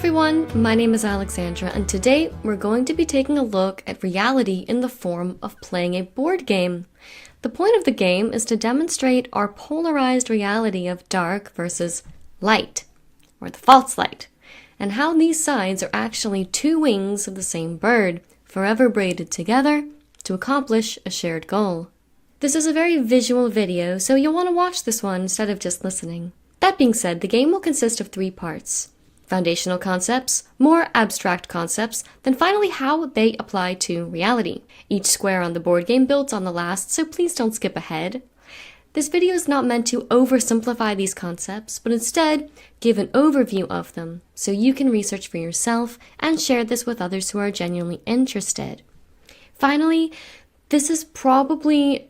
everyone, my name is Alexandra, and today we're going to be taking a look at reality in the form of playing a board game. The point of the game is to demonstrate our polarized reality of dark versus light, or the false light, and how these sides are actually two wings of the same bird, forever braided together to accomplish a shared goal. This is a very visual video, so you'll want to watch this one instead of just listening. That being said, the game will consist of 3 parts. Foundational concepts, more abstract concepts, then finally how they apply to reality. Each square on the board game builds on the last, so please don't skip ahead. This video is not meant to oversimplify these concepts, but instead give an overview of them so you can research for yourself and share this with others who are genuinely interested. Finally, this is probably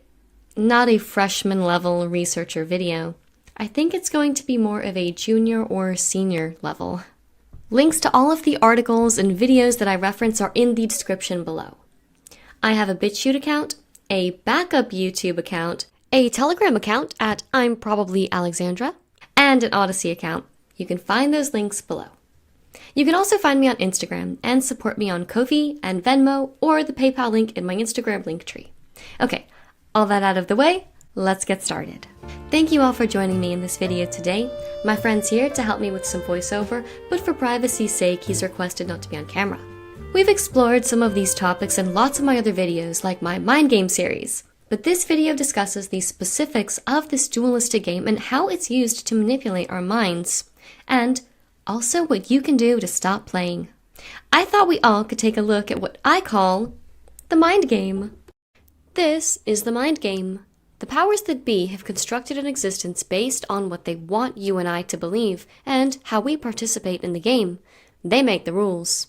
not a freshman level researcher video. I think it's going to be more of a junior or senior level. Links to all of the articles and videos that I reference are in the description below. I have a BitChute account, a backup YouTube account, a Telegram account at I'm Probably Alexandra, and an Odyssey account. You can find those links below. You can also find me on Instagram and support me on Ko-fi and Venmo or the PayPal link in my Instagram link tree. Okay, all that out of the way, let's get started. Thank you all for joining me in this video today. My friend's here to help me with some voiceover, but for privacy's sake, he's requested not to be on camera. We've explored some of these topics in lots of my other videos, like my mind game series, but this video discusses the specifics of this dualistic game and how it's used to manipulate our minds, and also what you can do to stop playing. I thought we all could take a look at what I call the mind game. This is the mind game. The powers that be have constructed an existence based on what they want you and I to believe, and how we participate in the game. They make the rules.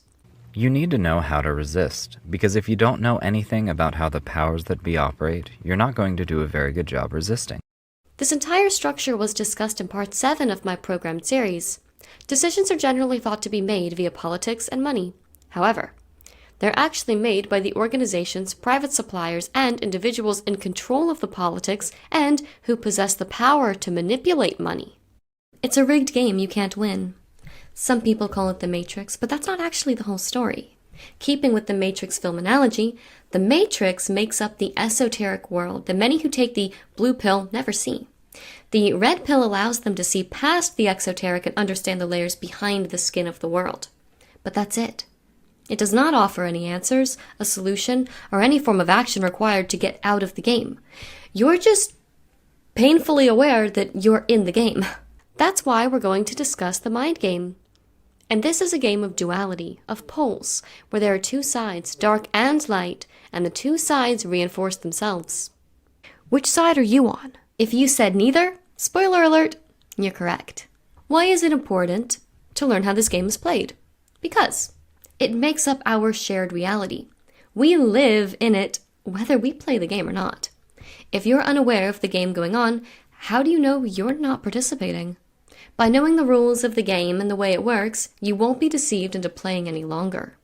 You need to know how to resist, because if you don't know anything about how the powers that be operate, you're not going to do a very good job resisting. This entire structure was discussed in part 7 of my programmed series. Decisions are generally thought to be made via politics and money. However, they're actually made by the organizations, private suppliers, and individuals in control of the politics and who possess the power to manipulate money. It's a rigged game you can't win. Some people call it the Matrix, but that's not actually the whole story. Keeping with the Matrix film analogy, the Matrix makes up the esoteric world that many who take the blue pill never see. The red pill allows them to see past the exoteric and understand the layers behind the skin of the world. But that's it. It does not offer any answers, a solution, or any form of action required to get out of the game. You're just painfully aware that you're in the game. That's why we're going to discuss the mind game. And this is a game of duality, of poles, where there are 2 sides, dark and light, and the 2 sides reinforce themselves. Which side are you on? If you said neither, spoiler alert, you're correct. Why is it important to learn how this game is played? Because it makes up our shared reality. We live in it whether we play the game or not. If you're unaware of the game going on, how do you know you're not participating? By knowing the rules of the game and the way it works, you won't be deceived into playing any longer.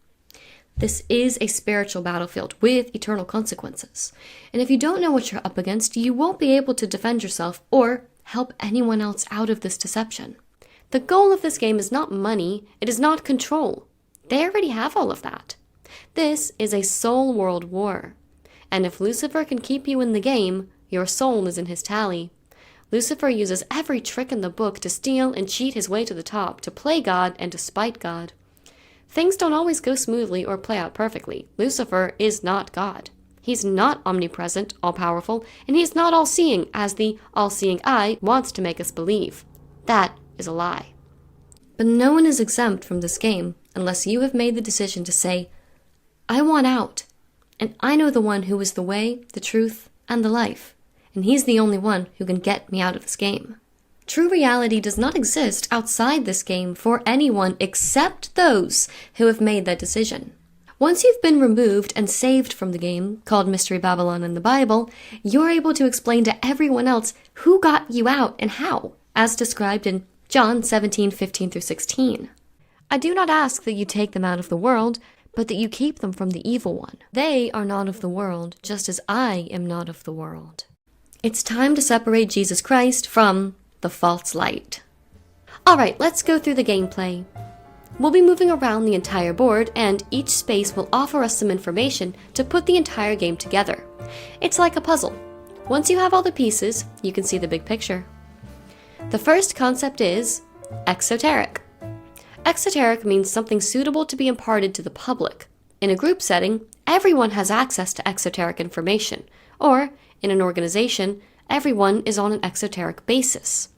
This is a spiritual battlefield with eternal consequences. And if you don't know what you're up against, you won't be able to defend yourself or help anyone else out of this deception. The goal of this game is not money, it is not control. They already have all of that. This is a soul world war. And if Lucifer can keep you in the game, your soul is in his tally. Lucifer uses every trick in the book to steal and cheat his way to the top, to play God and to spite God. Things don't always go smoothly or play out perfectly. Lucifer is not God. He's not omnipresent, all-powerful, and he's not all-seeing, as the all-seeing eye wants to make us believe. That is a lie. But no one is exempt from this game unless you have made the decision to say, I want out, and I know the one who is the way, the truth, and the life, and he's the only one who can get me out of this game. True reality does not exist outside this game for anyone except those who have made that decision. Once you've been removed and saved from the game, called Mystery Babylon in the Bible, you're able to explain to everyone else who got you out and how, as described in John 17:15-16. I do not ask that you take them out of the world, but that you keep them from the evil one. They are not of the world, just as I am not of the world. It's time to separate Jesus Christ from the false light. Alright, let's go through the gameplay. We'll be moving around the entire board, and each space will offer us some information to put the entire game together. It's like a puzzle. Once you have all the pieces, you can see the big picture. The first concept is exoteric. Exoteric means something suitable to be imparted to the public. In a group setting, everyone has access to exoteric information, or, in an organization, everyone is on an exoteric basis.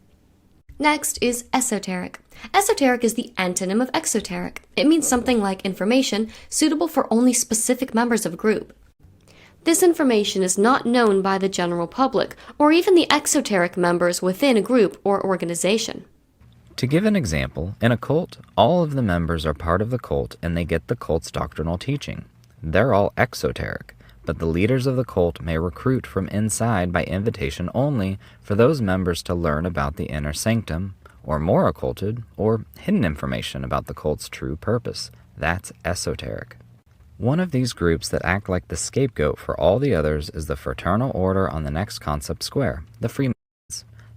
Next is esoteric. Esoteric is the antonym of exoteric. It means something like information suitable for only specific members of a group. This information is not known by the general public, or even the exoteric members within a group or organization. To give an example, in a cult, all of the members are part of the cult and they get the cult's doctrinal teaching. They're all exoteric, but the leaders of the cult may recruit from inside by invitation only for those members to learn about the inner sanctum, or more occulted, or hidden information about the cult's true purpose. That's esoteric. One of these groups that act like the scapegoat for all the others is the fraternal order on the next concept square, the Freemasons.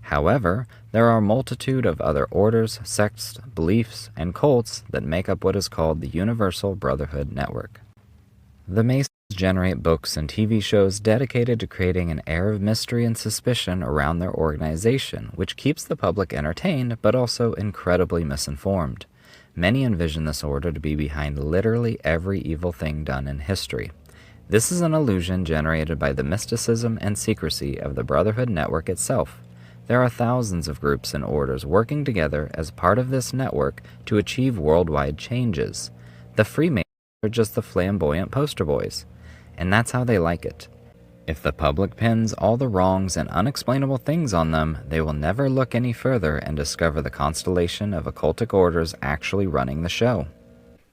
However, there are a multitude of other orders, sects, beliefs, and cults that make up what is called the Universal Brotherhood Network. The Masons generate books and TV shows dedicated to creating an air of mystery and suspicion around their organization, which keeps the public entertained but also incredibly misinformed. Many envision this order to be behind literally every evil thing done in history. This is an illusion generated by the mysticism and secrecy of the Brotherhood Network itself. There are thousands of groups and orders working together as part of this network to achieve worldwide changes. The Freemasons are just the flamboyant poster boys, and that's how they like it. If the public pins all the wrongs and unexplainable things on them, they will never look any further and discover the constellation of occultic orders actually running the show.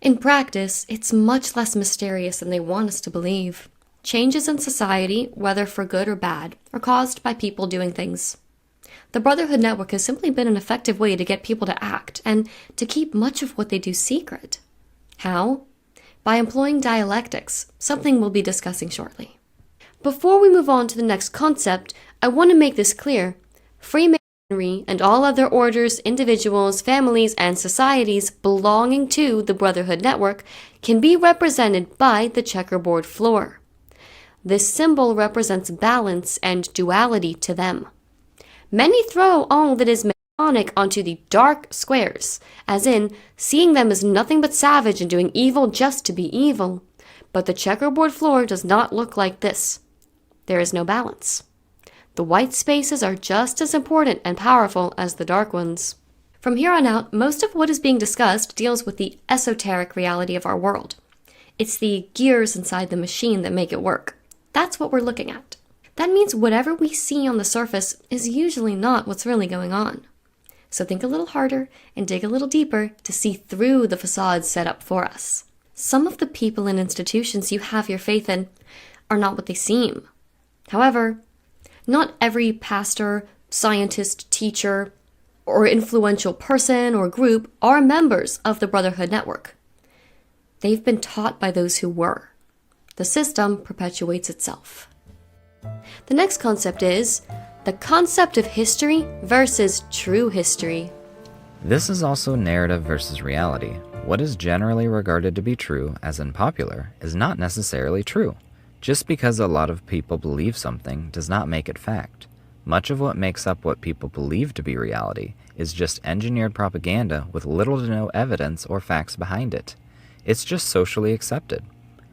In practice, it's much less mysterious than they want us to believe. Changes in society, whether for good or bad, are caused by people doing things. The Brotherhood Network has simply been an effective way to get people to act and to keep much of what they do secret. How? By employing dialectics, something we'll be discussing shortly. Before we move on to the next concept, I want to make this clear. Freemasonry and all other orders, individuals, families, and societies belonging to the Brotherhood Network can be represented by the checkerboard floor. This symbol represents balance and duality to them. Many throw all that is Masonic onto the dark squares, as in seeing them as nothing but savage and doing evil just to be evil. But the checkerboard floor does not look like this. There is no balance. The white spaces are just as important and powerful as the dark ones. From here on out, most of what is being discussed deals with the esoteric reality of our world. It's the gears inside the machine that make it work. That's what we're looking at. That means whatever we see on the surface is usually not what's really going on. So think a little harder and dig a little deeper to see through the facade set up for us. Some of the people and institutions you have your faith in are not what they seem. However, not every pastor, scientist, teacher, or influential person or group are members of the Brotherhood Network. They've been taught by those who were. The system perpetuates itself. The next concept is the concept of history versus true history. This is also narrative versus reality. What is generally regarded to be true, as in popular, is not necessarily true. Just because a lot of people believe something does not make it fact. Much of what makes up what people believe to be reality is just engineered propaganda with little to no evidence or facts behind it. It's just socially accepted.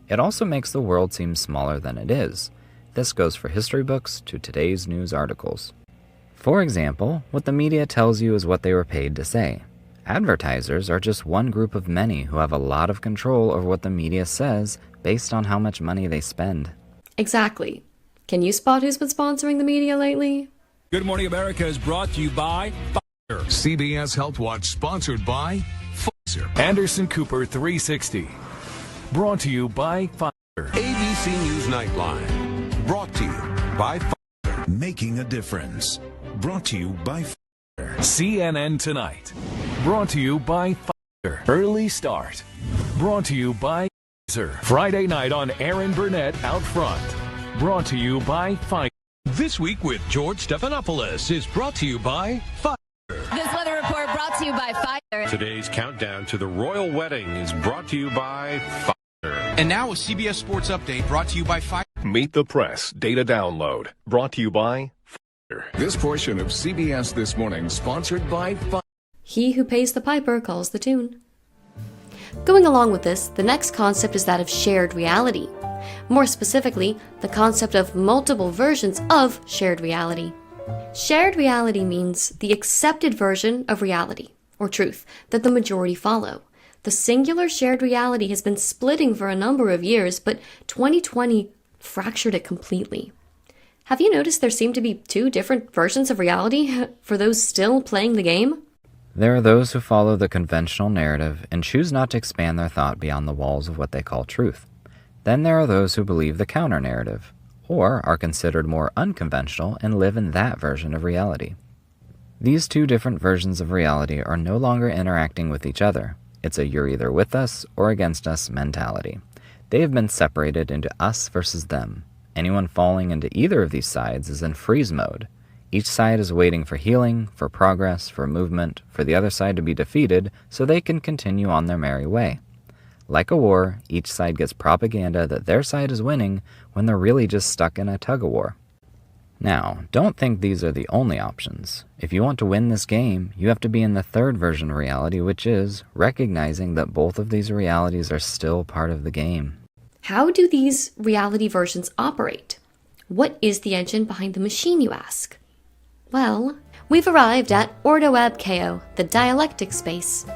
It also makes the world seem smaller than it is. This goes for history books to today's news articles. For example, what the media tells you is what they were paid to say. Advertisers are just one group of many who have a lot of control over what the media says based on how much money they spend. Exactly. Can you spot who's been sponsoring the media lately? Good Morning America is brought to you by Pfizer. CBS Health Watch sponsored by Pfizer. Anderson Cooper 360. Brought to you by Pfizer. ABC News Nightline. Brought to you by Pfizer. Making a difference. Brought to you by Pfizer. CNN Tonight. Brought to you by Pfizer. Early Start. Brought to you by Pfizer. Friday night on Aaron Burnett Out Front. Brought to you by Pfizer. This Week with George Stephanopoulos is brought to you by Pfizer. This weather report brought brought to you by Pfizer. Today's countdown to the royal wedding is brought to you by Pfizer. And now a CBS Sports Update brought to you by Pfizer. Meet the Press Data Download, brought to you by Pfizer. This portion of CBS This Morning sponsored by Pfizer. He who pays the piper calls the tune. Going along with this, the next concept is that of shared reality. More specifically, the concept of multiple versions of shared reality. Shared reality means the accepted version of reality, or truth, that the majority follow. The singular shared reality has been splitting for a number of years, but 2020 fractured it completely. Have you noticed there seem to be two different versions of reality for those still playing the game? There are those who follow the conventional narrative and choose not to expand their thought beyond the walls of what they call truth. Then there are those who believe the counter-narrative, or are considered more unconventional and live in that version of reality. These two different versions of reality are no longer interacting with each other. It's a you're either with us or against us mentality. They have been separated into us versus them. Anyone falling into either of these sides is in freeze mode. Each side is waiting for healing, for progress, for movement, for the other side to be defeated so they can continue on their merry way. Like a war, each side gets propaganda that their side is winning when they're really just stuck in a tug-of-war. Now, don't think these are the only options. If you want to win this game, you have to be in the third version of reality, which is recognizing that both of these realities are still part of the game. How do these reality versions operate? What is the engine behind the machine, you ask? Well, we've arrived at Ordo ab Chao, the dialectic space.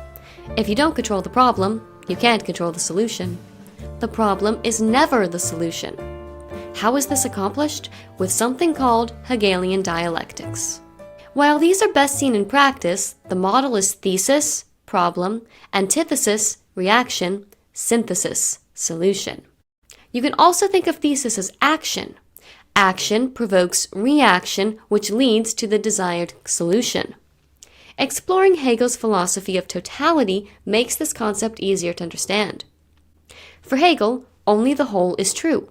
If you don't control the problem, you can't control the solution. The problem is never the solution. How is this accomplished? With something called Hegelian dialectics. While these are best seen in practice, the model is thesis, problem, antithesis, reaction, synthesis, solution. You can also think of thesis as action. Action provokes reaction, which leads to the desired solution. Exploring Hegel's philosophy of totality makes this concept easier to understand. For Hegel, only the whole is true.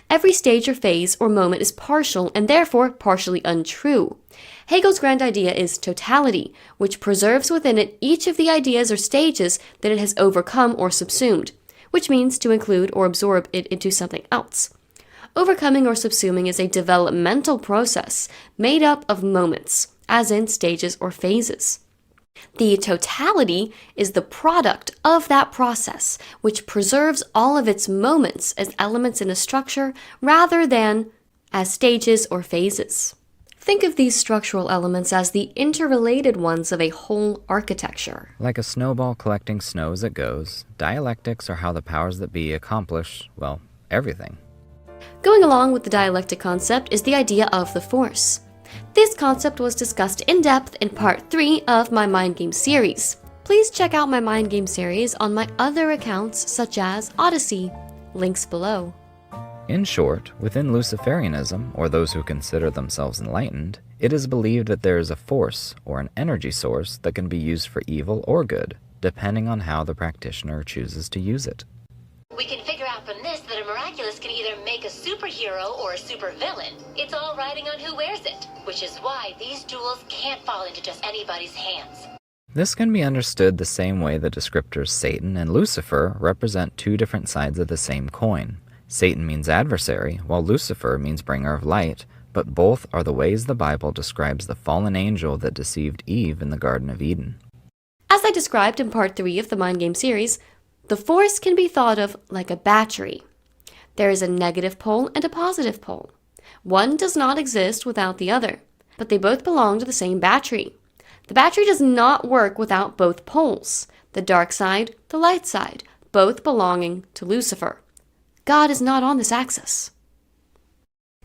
Every stage or phase or moment is partial and therefore partially untrue. Hegel's grand idea is totality, which preserves within it each of the ideas or stages that it has overcome or subsumed, which means to include or absorb it into something else. Overcoming or subsuming is a developmental process made up of moments, as in stages or phases. The totality is the product of that process, which preserves all of its moments as elements in a structure rather than as stages or phases. Think of these structural elements as the interrelated ones of a whole architecture. Like a snowball collecting snow as it goes, dialectics are how the powers that be accomplish, well, everything. Going along with the dialectic concept is the idea of the force. This concept was discussed in depth in part 3 of my Mind Game series. Please check out my Mind Game series on my other accounts such as Odyssey. Links below. In short, within Luciferianism, or those who consider themselves enlightened, it is believed that there is a force, or an energy source, that can be used for evil or good, depending on how the practitioner chooses to use it. We can figure out from this that a miraculous can either make a superhero or a supervillain. It's all riding on who wears it, which is why these jewels can't fall into just anybody's hands. This can be understood the same way the descriptors Satan and Lucifer represent two different sides of the same coin. Satan means adversary, while Lucifer means bringer of light, but both are the ways the Bible describes the fallen angel that deceived Eve in the Garden of Eden. As I described in part 3 of the Mind Game series, the force can be thought of like a battery. There is a negative pole and a positive pole. One does not exist without the other, but they both belong to the same battery. The battery does not work without both poles, the dark side, the light side, both belonging to Lucifer. God is not on this axis.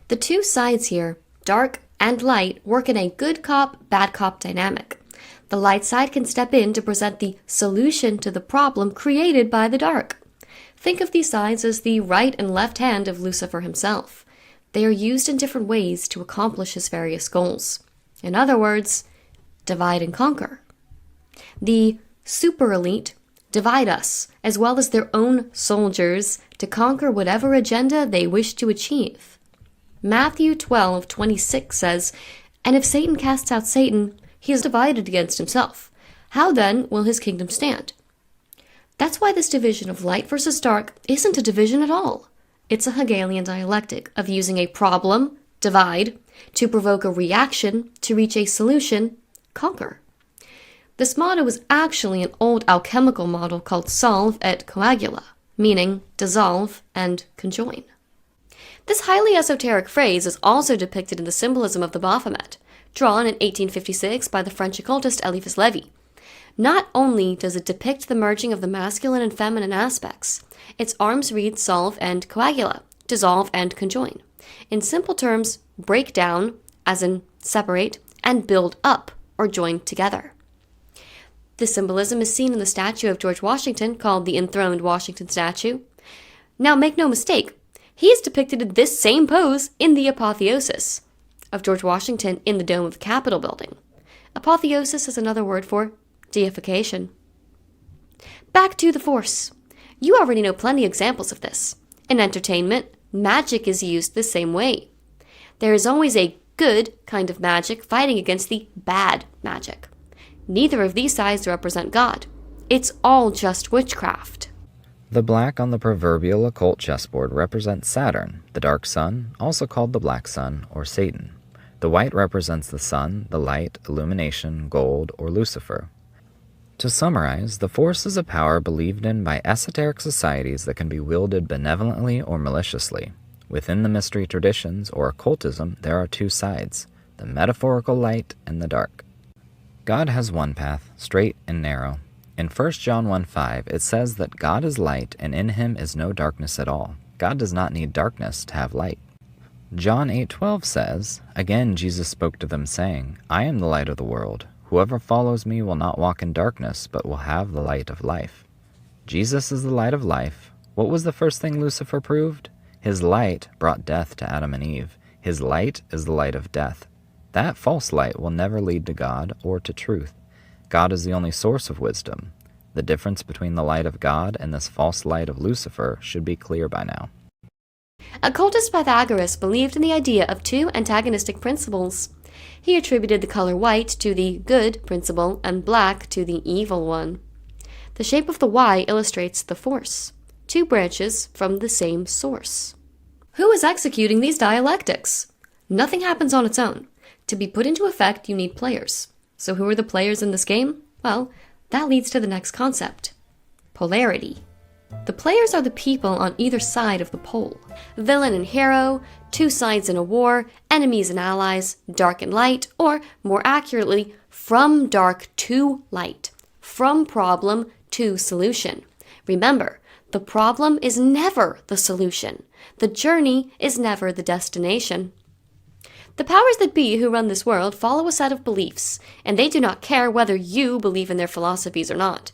The two sides here, dark and light, work in a good cop, bad cop dynamic. The light side can step in to present the solution to the problem created by the dark. Think of these sides as the right and left hand of Lucifer himself. They are used in different ways to accomplish his various goals. In other words, divide and conquer. The super elite divide us, as well as their own soldiers, to conquer whatever agenda they wish to achieve. Matthew 12:26 says, "And if Satan casts out Satan, he is divided against himself. How then will his kingdom stand? That's why this division of light versus dark isn't a division at all. It's a Hegelian dialectic of using a problem, divide, to provoke a reaction, to reach a solution, conquer. This motto is actually an old alchemical model called solve et coagula, meaning dissolve and conjoin. This highly esoteric phrase is also depicted in the symbolism of the Baphomet, drawn in 1856 by the French occultist Eliphas Lévy. Not only does it depict the merging of the masculine and feminine aspects, its arms read solve and coagula, dissolve and conjoin. In simple terms, break down, as in separate, and build up, or join together. This symbolism is seen in the statue of George Washington called the enthroned Washington statue. Now make no mistake, he is depicted in this same pose in the apotheosis of George Washington in the dome of the Capitol building. Apotheosis is another word for deification. Back to the Force. You already know plenty of examples of this. In entertainment, magic is used the same way. There is always a good kind of magic fighting against the bad magic. Neither of these sides represent God. It's all just witchcraft. The black on the proverbial occult chessboard represents Saturn, the dark sun, also called the black sun or Satan. The white represents the sun, the light, illumination, gold, or Lucifer. To summarize, the Force is a power believed in by esoteric societies that can be wielded benevolently or maliciously. Within the mystery traditions or occultism, there are two sides, the metaphorical light and the dark. God has one path, straight and narrow. In 1 John 1:5, it says that God is light and in him is no darkness at all. God does not need darkness to have light. John 8:12 says, "Again Jesus spoke to them, saying, I am the light of the world. Whoever follows me will not walk in darkness, but will have the light of life." Jesus is the light of life. What was the first thing Lucifer proved? His light brought death to Adam and Eve. His light is the light of death. That false light will never lead to God or to truth. God is the only source of wisdom. The difference between the light of God and this false light of Lucifer should be clear by now. Occultist Pythagoras believed in the idea of two antagonistic principles. He attributed the color white to the good principle and black to the evil one. The shape of the Y illustrates the Force, two branches from the same source. Who is executing these dialectics? Nothing happens on its own. To be put into effect, you need players. So who are the players in this game? Well, that leads to the next concept. Polarity. The players are the people on either side of the pole. Villain and hero, two sides in a war, enemies and allies, dark and light, or more accurately, from dark to light, from problem to solution. Remember, the problem is never the solution. The journey is never the destination. The powers that be who run this world follow a set of beliefs, and they do not care whether you believe in their philosophies or not.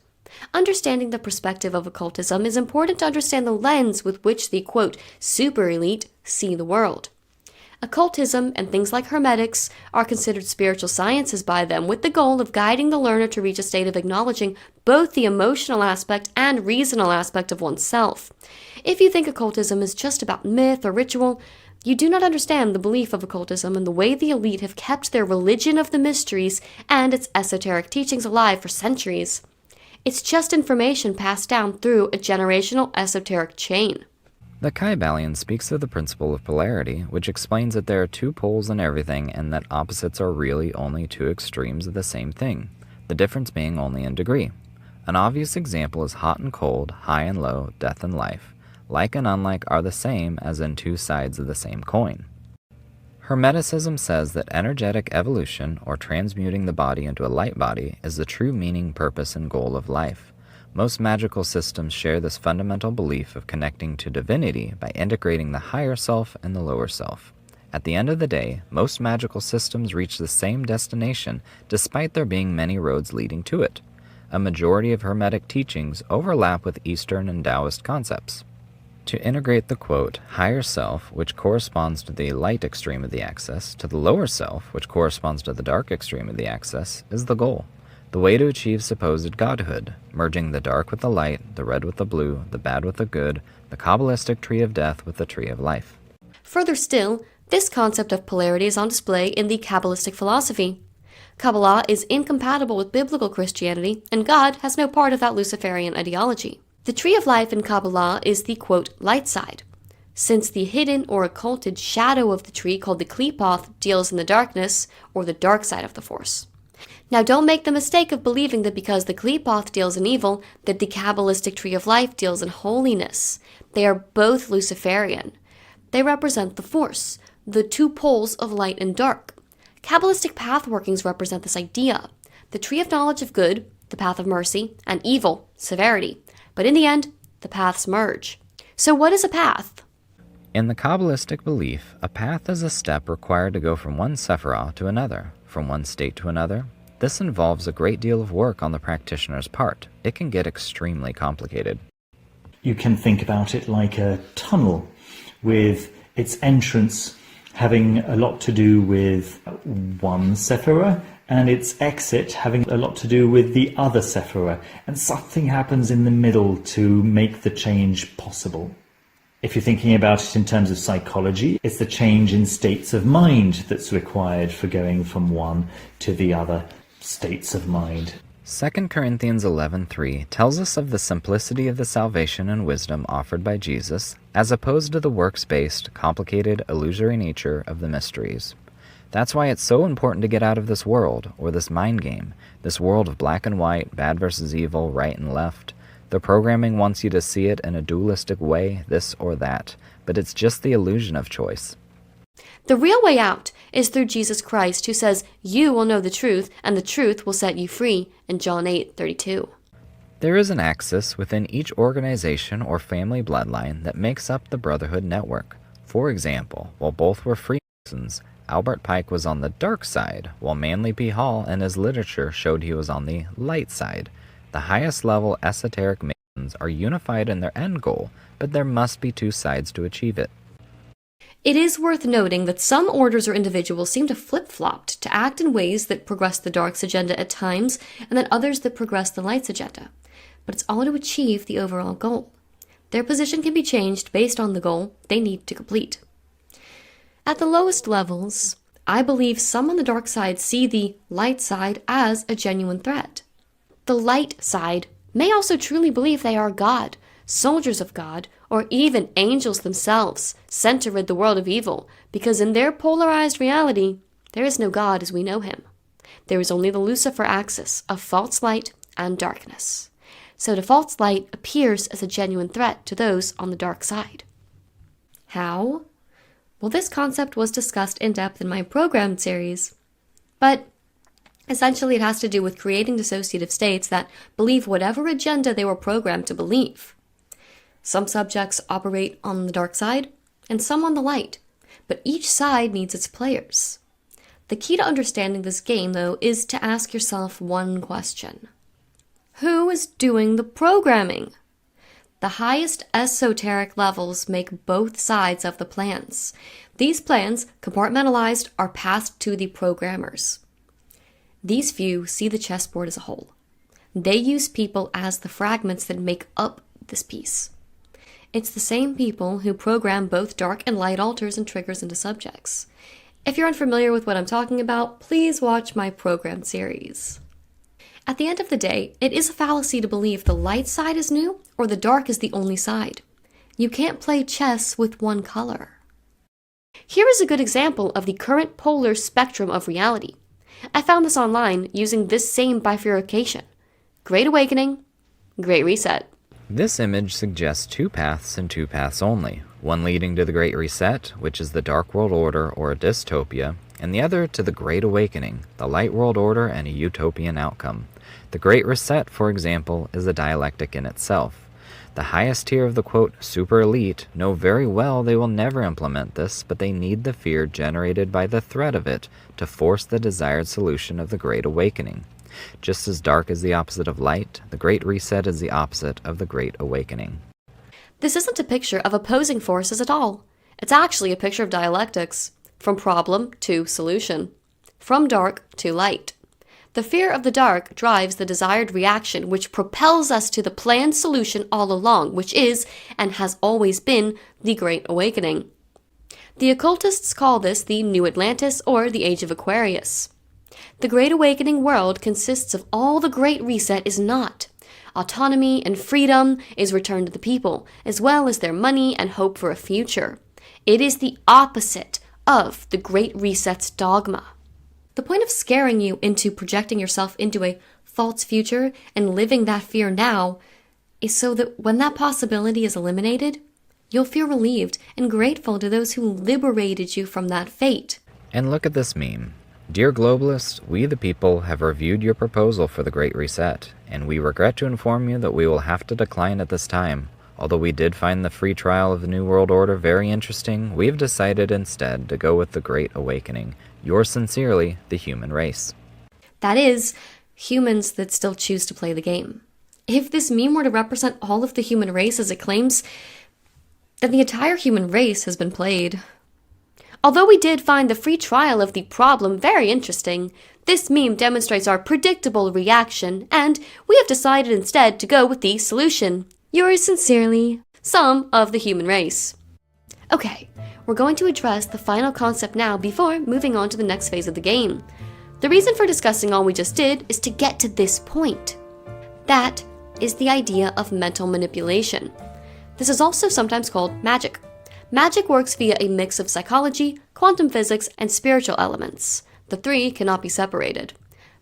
Understanding the perspective of occultism is important to understand the lens with which the, quote, super elite see the world. Occultism and things like hermetics are considered spiritual sciences by them, with the goal of guiding the learner to reach a state of acknowledging both the emotional aspect and reasonable aspect of oneself. If you think occultism is just about myth or ritual, you do not understand the belief of occultism and the way the elite have kept their religion of the mysteries and its esoteric teachings alive for centuries. It's just information passed down through a generational esoteric chain. The Kybalion speaks of the principle of polarity, which explains that there are two poles in everything and that opposites are really only two extremes of the same thing, the difference being only in degree. An obvious example is hot and cold, high and low, death and life. Like and unlike are the same as in two sides of the same coin. Hermeticism says that energetic evolution, or transmuting the body into a light body, is the true meaning, purpose, and goal of life. Most magical systems share this fundamental belief of connecting to divinity by integrating the higher self and the lower self. At the end of the day, most magical systems reach the same destination despite there being many roads leading to it. A majority of Hermetic teachings overlap with Eastern and Taoist concepts. To integrate the, quote, higher self, which corresponds to the light extreme of the axis, to the lower self, which corresponds to the dark extreme of the axis, is the goal. The way to achieve supposed godhood, merging the dark with the light, the red with the blue, the bad with the good, the Kabbalistic tree of death with the tree of life. Further still, this concept of polarity is on display in the Kabbalistic philosophy. Kabbalah is incompatible with biblical Christianity, and God has no part of that Luciferian ideology. The tree of life in Kabbalah is the, quote, light side, since the hidden or occulted shadow of the tree called the Qlipoth deals in the darkness, or the dark side of the Force. Now don't make the mistake of believing that because the Qlipoth deals in evil, that the Kabbalistic tree of life deals in holiness. They are both Luciferian. They represent the Force, the two poles of light and dark. Kabbalistic path workings represent this idea. The tree of knowledge of good, the path of mercy, and evil, severity. But in the end, the paths merge. So what is a path? In the Kabbalistic belief, a path is a step required to go from one sephirah to another, from one state to another. This involves a great deal of work on the practitioner's part. It can get extremely complicated. You can think about it like a tunnel, with its entrance having a lot to do with one sephirah, and its exit having a lot to do with the other sephirah, and something happens in the middle to make the change possible. If you're thinking about it in terms of psychology, it's the change in states of mind that's required for going from one to the other states of mind. 2 Corinthians 11:3 tells us of the simplicity of the salvation and wisdom offered by Jesus, as opposed to the works-based, complicated, illusory nature of the mysteries. That's why it's so important to get out of this world, or this mind game, this world of black and white, bad versus evil, right and left. The programming wants you to see it in a dualistic way, this or that, but it's just the illusion of choice. The real way out is through Jesus Christ, who says, "You will know the truth, and the truth will set you free," in John 8:32. There is an axis within each organization or family bloodline that makes up the Brotherhood network. For example, while both were Freemasons, Albert Pike was on the dark side, while Manly P. Hall and his literature showed he was on the light side. The highest level esoteric Masons are unified in their end goal, but there must be two sides to achieve it. It is worth noting that some orders or individuals seem to flip-flopped to act in ways that progress the dark's agenda at times, and then others that progress the light's agenda. But it's all to achieve the overall goal. Their position can be changed based on the goal they need to complete. At the lowest levels, I believe some on the dark side see the light side as a genuine threat. The light side may also truly believe they are God, soldiers of God, or even angels themselves, sent to rid the world of evil, because in their polarized reality, there is no God as we know him. There is only the Lucifer axis of false light and darkness. So the false light appears as a genuine threat to those on the dark side. How? Well, this concept was discussed in depth in my program series, but essentially it has to do with creating dissociative states that believe whatever agenda they were programmed to believe. Some subjects operate on the dark side, and some on the light, but each side needs its players. The key to understanding this game, though, is to ask yourself one question. Who is doing the programming? The highest esoteric levels make both sides of the plans. These plans, compartmentalized, are passed to the programmers. These few see the chessboard as a whole. They use people as the fragments that make up this piece. It's the same people who program both dark and light alters and triggers into subjects. If you're unfamiliar with what I'm talking about, please watch my program series. At the end of the day, it is a fallacy to believe the light side is new or the dark is the only side. You can't play chess with one color. Here is a good example of the current polar spectrum of reality. I found this online using this same bifurcation. Great Awakening, Great Reset. This image suggests two paths and two paths only, one leading to the Great Reset, which is the Dark World Order or a dystopia, and the other to the Great Awakening, the Light World Order and a utopian outcome. The Great Reset, for example, is a dialectic in itself. The highest tier of the, quote, super elite know very well they will never implement this, but they need the fear generated by the threat of it to force the desired solution of the Great Awakening. Just as dark is the opposite of light, the Great Reset is the opposite of the Great Awakening. This isn't a picture of opposing forces at all. It's actually a picture of dialectics, from problem to solution, from dark to light. The fear of the dark drives the desired reaction, which propels us to the planned solution all along, which is, and has always been, the Great Awakening. The occultists call this the New Atlantis or the Age of Aquarius. The Great Awakening world consists of all the Great Reset is not. Autonomy and freedom is returned to the people, as well as their money and hope for a future. It is the opposite of the Great Reset's dogma. The point of scaring you into projecting yourself into a false future and living that fear now is so that when that possibility is eliminated, you'll feel relieved and grateful to those who liberated you from that fate. And look at this meme. Dear globalists, we the people have reviewed your proposal for the Great Reset, and we regret to inform you that we will have to decline at this time. Although we did find the free trial of the New World Order very interesting, we have decided instead to go with the Great Awakening. Yours sincerely, the human race. That is, humans that still choose to play the game. If this meme were to represent all of the human race as it claims, then the entire human race has been played. Although we did find the free trial of the problem very interesting, this meme demonstrates our predictable reaction, and we have decided instead to go with the solution. Yours sincerely, some of the human race. Okay, we're going to address the final concept now before moving on to the next phase of the game. The reason for discussing all we just did is to get to this point. That is the idea of mental manipulation. This is also sometimes called magic. Magic works via a mix of psychology, quantum physics, and spiritual elements. The three cannot be separated.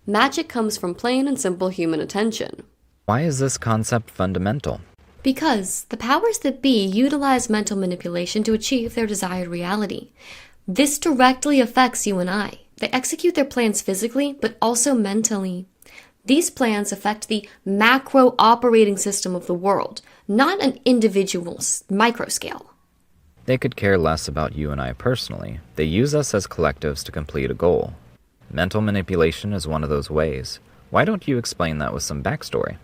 Magic comes from plain and simple human attention. Why is this concept fundamental? Because the powers that be utilize mental manipulation to achieve their desired reality. This directly affects you and I. They execute their plans physically, but also mentally. These plans affect the macro operating system of the world, not an individual's microscale. They could care less about you and I personally. They use us as collectives to complete a goal. Mental manipulation is one of those ways. Why don't you explain that with some backstory?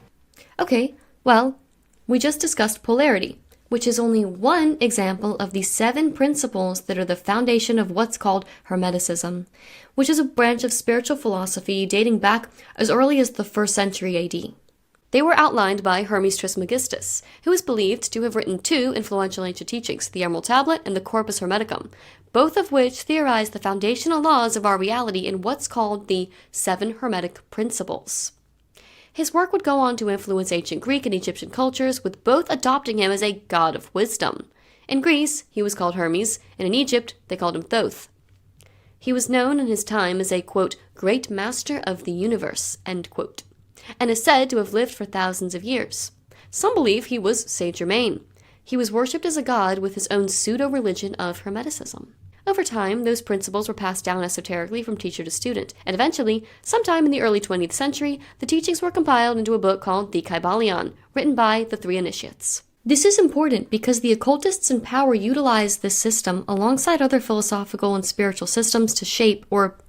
Okay, well, we just discussed polarity, which is only one example of the 7 principles that are the foundation of what's called Hermeticism, which is a branch of spiritual philosophy dating back as early as the 1st century AD. They were outlined by Hermes Trismegistus, who is believed to have written 2 influential ancient teachings, the Emerald Tablet and the Corpus Hermeticum, both of which theorize the foundational laws of our reality in what's called the 7 Hermetic Principles. His work would go on to influence ancient Greek and Egyptian cultures, with both adopting him as a god of wisdom. In Greece, he was called Hermes, and in Egypt, they called him Thoth. He was known in his time as a, quote, great master of the universe, end quote, and is said to have lived for thousands of years. Some believe he was Saint Germain. He was worshipped as a god with his own pseudo-religion of Hermeticism. Over time, those principles were passed down esoterically from teacher to student, and eventually, sometime in the early 20th century, the teachings were compiled into a book called the Kybalion, written by the 3 initiates. This is important because the occultists in power utilize this system alongside other philosophical and spiritual systems to shape or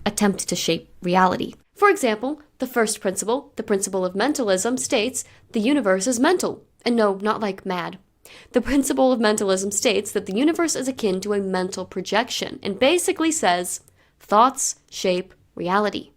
attempt to shape reality. For example, the first principle, the principle of mentalism, states the universe is mental. And no, not like mad. The principle of mentalism states that the universe is akin to a mental projection and basically says thoughts shape reality.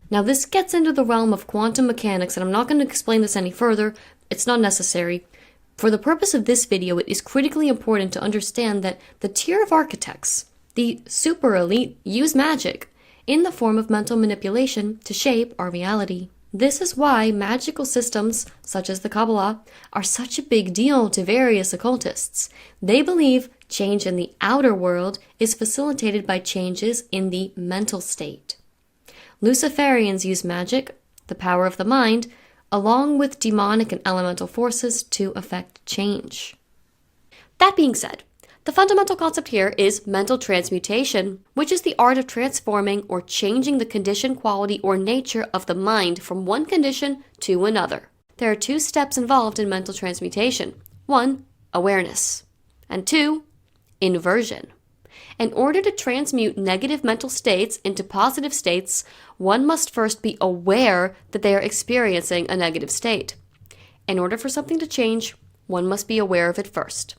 Now this gets into the realm of quantum mechanics, and I'm not going to explain this any further. It's not necessary. For the purpose of this video, it is critically important to understand that the tier of architects, the super elite, use magic in the form of mental manipulation to shape our reality. This is why magical systems, such as the Kabbalah, are such a big deal to various occultists. They believe change in the outer world is facilitated by changes in the mental state. Luciferians use magic, the power of the mind, along with demonic and elemental forces to effect change. That being said, the fundamental concept here is mental transmutation, which is the art of transforming or changing the condition, quality, or nature of the mind from one condition to another. There are 2 steps involved in mental transmutation. 1, awareness, and 2, inversion. In order to transmute negative mental states into positive states, one must first be aware that they are experiencing a negative state. In order for something to change, one must be aware of it first.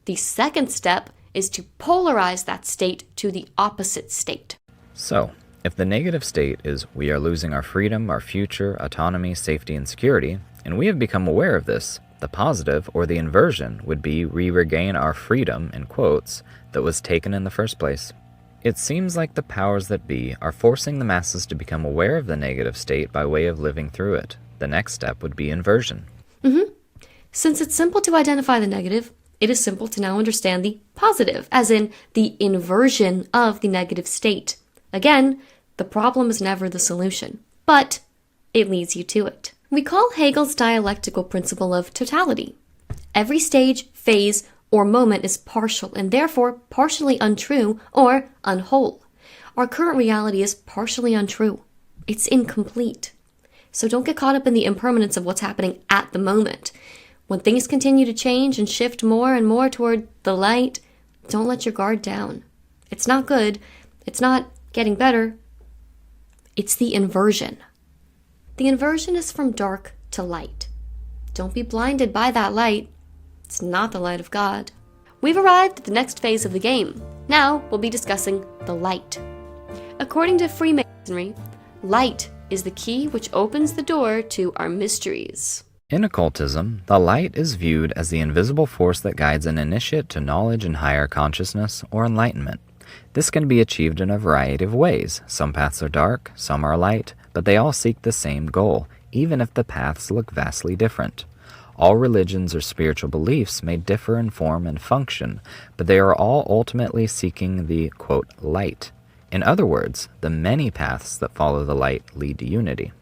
The second step is to polarize that state to the opposite state. So, if the negative state is we are losing our freedom, our future, autonomy, safety, and security, and we have become aware of this, the positive, or the inversion, would be we regain our freedom, in quotes, that was taken in the first place. It seems like the powers that be are forcing the masses to become aware of the negative state by way of living through it. The next step would be inversion. Since it's simple to identify the negative, it is simple to now understand the positive, as in the inversion of the negative state. Again, the problem is never the solution, but it leads you to it. We call Hegel's dialectical principle of totality. Every stage, phase, or moment is partial and therefore partially untrue or unwhole. Our current reality is partially untrue. It's incomplete. So don't get caught up in the impermanence of what's happening at the moment. When things continue to change and shift more and more toward the light, don't let your guard down. It's not good. It's not getting better. It's the inversion. The inversion is from dark to light. Don't be blinded by that light. It's not the light of God. We've arrived at the next phase of the game. Now we'll be discussing the light. According to Freemasonry, light is the key which opens the door to our mysteries. In occultism, the light is viewed as the invisible force that guides an initiate to knowledge and higher consciousness or enlightenment. This can be achieved in a variety of ways. Some paths are dark, some are light, but they all seek the same goal, even if the paths look vastly different. All religions or spiritual beliefs may differ in form and function, but they are all ultimately seeking the, quote, light. In other words, the many paths that follow the light lead to unity.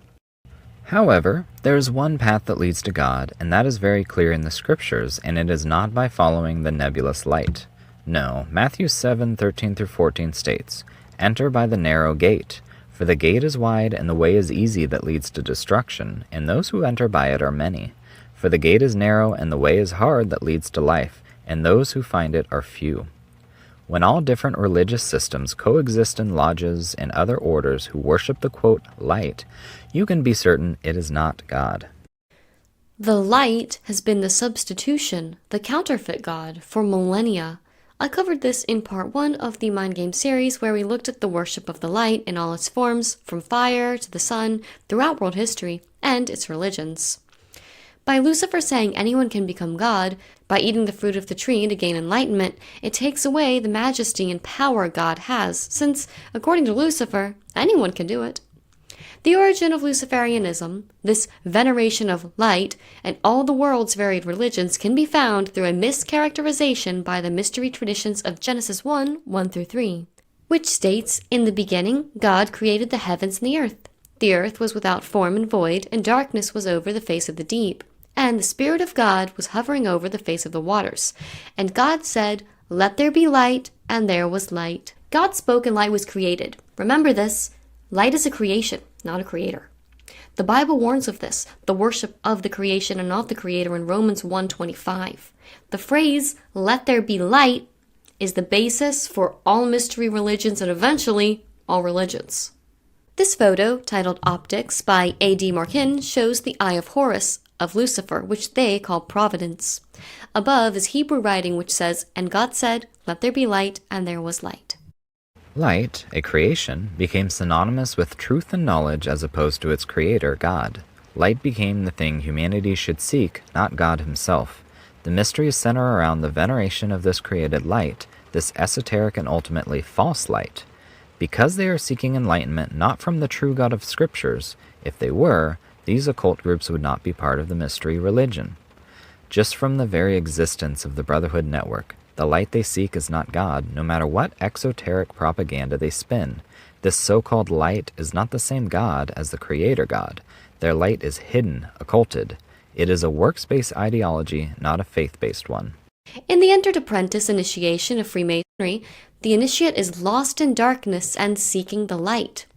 However, there is one path that leads to God, and that is very clear in the Scriptures, and it is not by following the nebulous light. No, Matthew 7:13-14 states, "Enter by the narrow gate, for the gate is wide and the way is easy that leads to destruction, and those who enter by it are many. For the gate is narrow and the way is hard that leads to life, and those who find it are few." When all different religious systems coexist in lodges and other orders who worship the, quote, light, you can be certain it is not God. The light has been the substitution, the counterfeit God, for millennia. I covered this in part 1 of the Mind Game series, where we looked at the worship of the light in all its forms, from fire to the sun, throughout world history, and its religions. By Lucifer saying anyone can become God, by eating the fruit of the tree to gain enlightenment, it takes away the majesty and power God has, since, according to Lucifer, anyone can do it. The origin of Luciferianism, this veneration of light, and all the world's varied religions can be found through a mischaracterization by the mystery traditions of Genesis 1:1-3, which states, "In the beginning, God created the heavens and the earth. The earth was without form and void, and darkness was over the face of the deep. And the Spirit of God was hovering over the face of the waters. And God said, 'Let there be light,' and there was light." God spoke and light was created. Remember this. Light is a creation, not a creator. The Bible warns of this, the worship of the creation and not the creator, in Romans 1:25. The phrase, "let there be light," is the basis for all mystery religions and eventually all religions. This photo, titled Optics by A.D. Markin, shows the Eye of Horus of Lucifer, which they call Providence. Above is Hebrew writing which says, "And God said, 'Let there be light,' and there was light." Light, a creation, became synonymous with truth and knowledge as opposed to its creator, God. Light became the thing humanity should seek, not God himself. The mysteries center around the veneration of this created light, this esoteric and ultimately false light. Because they are seeking enlightenment not from the true God of Scriptures, if they were, these occult groups would not be part of the mystery religion. Just from the very existence of the Brotherhood Network, the light they seek is not God, no matter what exoteric propaganda they spin. This so-called light is not the same God as the Creator God. Their light is hidden, occulted. It is a works-based ideology, not a faith-based one. In the entered apprentice initiation of Freemasonry, the initiate is lost in darkness and seeking the light.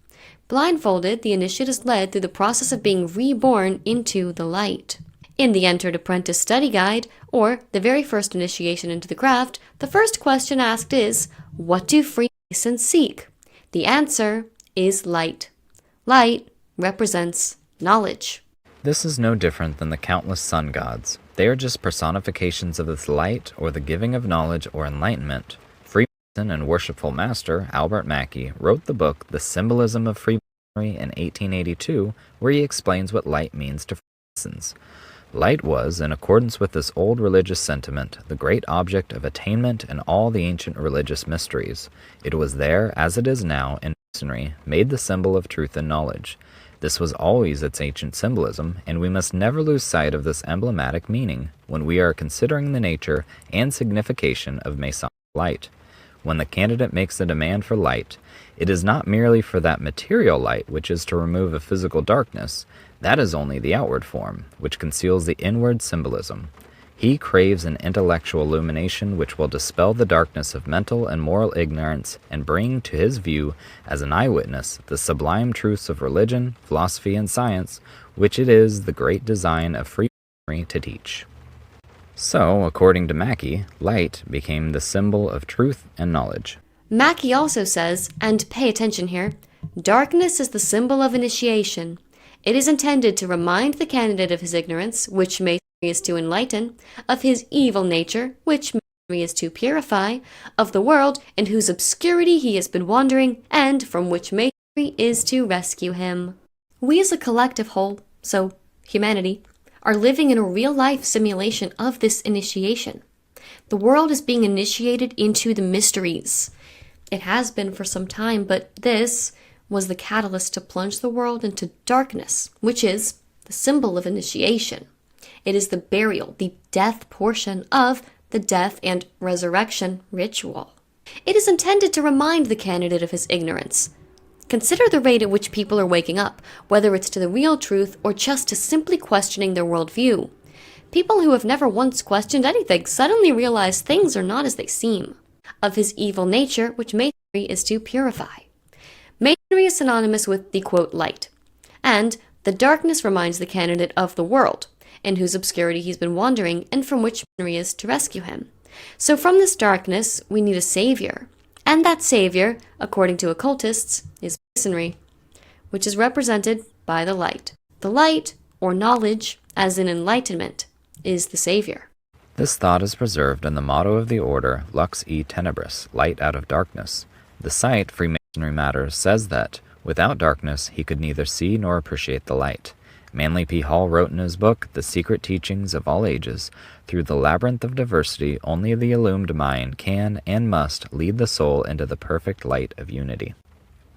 Blindfolded, the initiate is led through the process of being reborn into the light. In the Entered Apprentice Study Guide, or the very first initiation into the craft, the first question asked is, what do Freemasons seek? The answer is light. Light represents knowledge. This is no different than the countless sun gods. They are just personifications of this light or the giving of knowledge or enlightenment. Freemason and worshipful master Albert Mackey wrote the book The Symbolism of Freemasonry in 1882, where he explains what light means to Freemasons. Light was, in accordance with this old religious sentiment, the great object of attainment in all the ancient religious mysteries. It was there, as it is now, in Masonry, made the symbol of truth and knowledge. This was always its ancient symbolism, and we must never lose sight of this emblematic meaning when we are considering the nature and signification of Masonic light. When the candidate makes a demand for light, it is not merely for that material light which is to remove a physical darkness. That is only the outward form, which conceals the inward symbolism. He craves an intellectual illumination which will dispel the darkness of mental and moral ignorance and bring to his view, as an eyewitness, the sublime truths of religion, philosophy, and science, which it is the great design of Freemasonry to teach. So, according to Mackey, light became the symbol of truth and knowledge. Mackey also says, and pay attention here, darkness is the symbol of initiation. It is intended to remind the candidate of his ignorance, which Masonry is to enlighten, of his evil nature, which Masonry is to purify, of the world in whose obscurity he has been wandering, and from which Masonry is to rescue him. We as a collective whole, so humanity, are living in a real-life simulation of this initiation. The world is being initiated into the mysteries. It has been for some time, but this was the catalyst to plunge the world into darkness, which is the symbol of initiation. It is the burial, the death portion of the death and resurrection ritual. It is intended to remind the candidate of his ignorance. Consider the rate at which people are waking up, whether it's to the real truth or just to simply questioning their worldview. People who have never once questioned anything suddenly realize things are not as they seem. Of his evil nature, which Masonry is to purify. Masonry is synonymous with the, quote, light. And the darkness reminds the candidate of the world, in whose obscurity he's been wandering and from which Masonry is to rescue him. So from this darkness, we need a savior. And that savior, according to occultists, is Masonry, which is represented by the light. The light, or knowledge, as in enlightenment, is the savior. This thought is preserved in the motto of the order, Lux e Tenebris, light out of darkness. The site, Freemasonry Matters, says that, without darkness, he could neither see nor appreciate the light. Manly P. Hall wrote in his book, The Secret Teachings of All Ages, through the labyrinth of diversity, only the illumined mind can and must lead the soul into the perfect light of unity.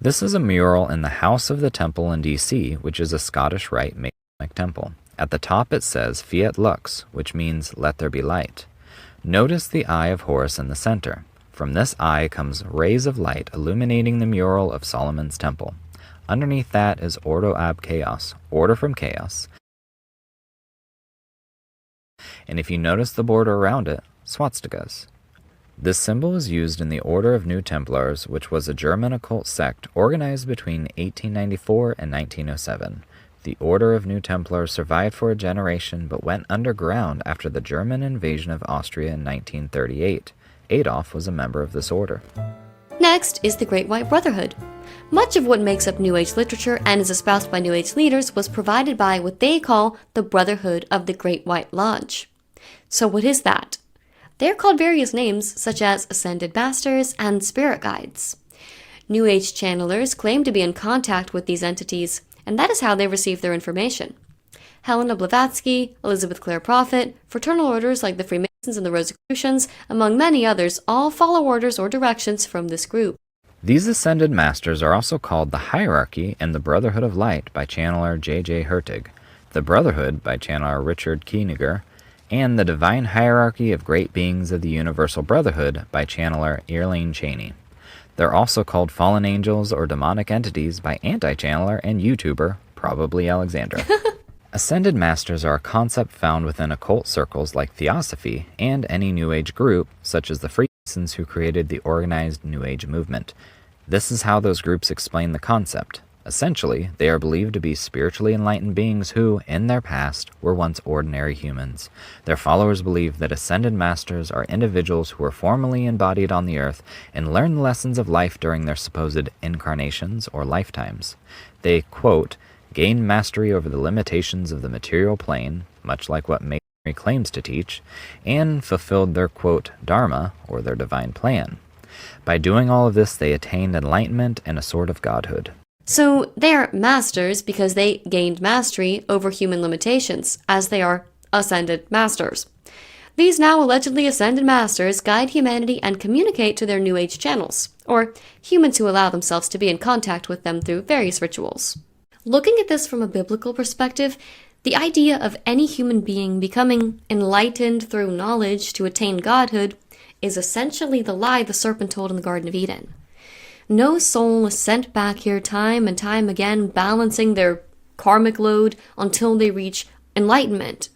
This is a mural in the House of the Temple in D.C., which is a Scottish Rite Masonic temple. At the top it says Fiat Lux, which means let there be light. Notice the eye of Horus in the center. From this eye comes rays of light illuminating the mural of Solomon's temple. Underneath that is Ordo ab Chaos, order from chaos. And if you notice the border around it, swastikas. This symbol is used in the Order of New Templars, which was a German occult sect organized between 1894 and 1907. The Order of New Templars survived for a generation but went underground after the German invasion of Austria in 1938. Adolf was a member of this order. Next is the Great White Brotherhood. Much of what makes up New Age literature and is espoused by New Age leaders was provided by what they call the Brotherhood of the Great White Lodge. So what is that? They're called various names such as Ascended Masters and Spirit Guides. New Age channelers claim to be in contact with these entities, and that is how they receive their information. Helena Blavatsky, Elizabeth Clare Prophet, fraternal orders like the Freemasons and the Rosicrucians, among many others, all follow orders or directions from this group. These ascended masters are also called the Hierarchy and the Brotherhood of Light by channeler J.J. Hertig, the Brotherhood by channeler Richard Kieniger, and the Divine Hierarchy of Great Beings of the Universal Brotherhood by channeler Earlene Cheney. They're also called fallen angels or demonic entities by anti-channeler and YouTuber Probably Alexandra. Ascended Masters are a concept found within occult circles like Theosophy and any New Age group, such as the Freemasons who created the organized New Age movement. This is how those groups explain the concept. Essentially, they are believed to be spiritually enlightened beings who, in their past, were once ordinary humans. Their followers believe that Ascended Masters are individuals who were formerly embodied on the earth and learned the lessons of life during their supposed incarnations or lifetimes. They, quote, gained mastery over the limitations of the material plane, much like what Masonry claims to teach, and fulfilled their, quote, dharma, or their divine plan. By doing all of this, they attained enlightenment and a sort of godhood. So they are masters because they gained mastery over human limitations, as they are ascended masters. These now allegedly ascended masters guide humanity and communicate to their New Age channels, or humans who allow themselves to be in contact with them through various rituals. Looking at this from a biblical perspective, the idea of any human being becoming enlightened through knowledge to attain godhood is essentially the lie the serpent told in the Garden of Eden. No soul is sent back here time and time again, balancing their karmic load until they reach enlightenment.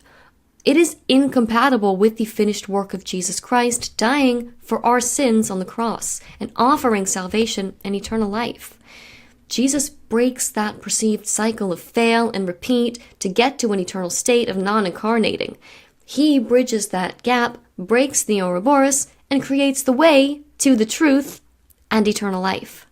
It is incompatible with the finished work of Jesus Christ, dying for our sins on the cross and offering salvation and eternal life. Jesus breaks that perceived cycle of fail and repeat to get to an eternal state of non-incarnating. He bridges that gap, breaks the Ouroboros, and creates the way to the truth and eternal life.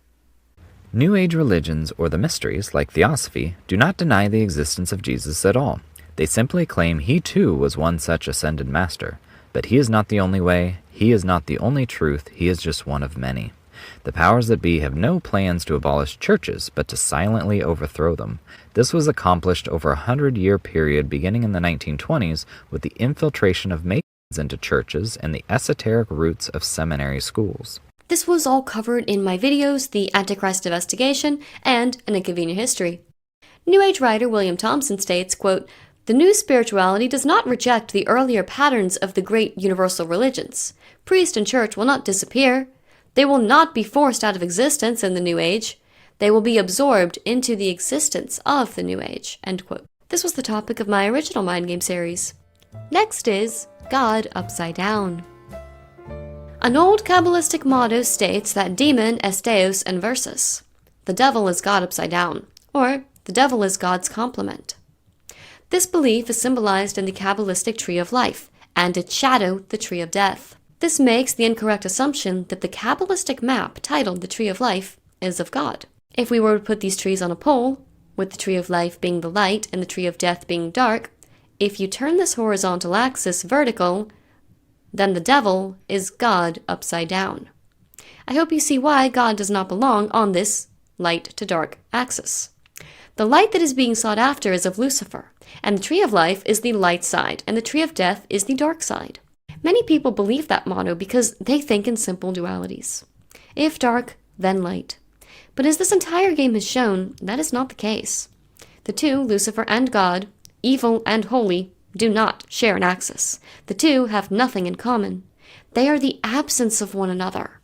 New Age religions or the mysteries, like Theosophy, do not deny the existence of Jesus at all. They simply claim he too was one such ascended master. But he is not the only way, he is not the only truth, he is just one of many. The powers that be have no plans to abolish churches, but to silently overthrow them. This was accomplished over a 100-year period beginning in the 1920s with the infiltration of Masons into churches and the esoteric roots of seminary schools. This was all covered in my videos, The Antichrist Investigation and An Inconvenient History. New Age writer William Thompson states, quote, "The new spirituality does not reject the earlier patterns of the great universal religions. Priest and church will not disappear. They will not be forced out of existence in the New Age. They will be absorbed into the existence of the New Age." End quote. This was the topic of my original Mind Game series. Next is God Upside Down. An old Kabbalistic motto states that demon est deus inversus. The devil is God upside down, or the devil is God's complement. This belief is symbolized in the Kabbalistic tree of life, and its shadow, the tree of death. This makes the incorrect assumption that the Kabbalistic map titled the Tree of Life is of God. If we were to put these trees on a pole, with the Tree of Life being the light and the Tree of Death being dark, if you turn this horizontal axis vertical, then the devil is God upside down. I hope you see why God does not belong on this light to dark axis. The light that is being sought after is of Lucifer, and the Tree of Life is the light side, and the Tree of Death is the dark side. Many people believe that motto because they think in simple dualities. If dark, then light. But as this entire game has shown, that is not the case. The two, Lucifer and God, evil and holy, do not share an axis. The two have nothing in common. They are the absence of one another.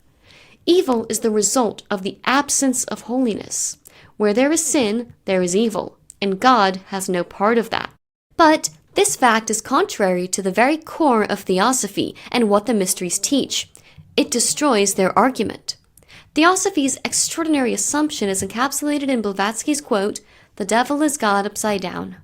Evil is the result of the absence of holiness. Where there is sin, there is evil, and God has no part of that. But this fact is contrary to the very core of Theosophy and what the mysteries teach. It destroys their argument. Theosophy's extraordinary assumption is encapsulated in Blavatsky's quote, "The devil is God upside down."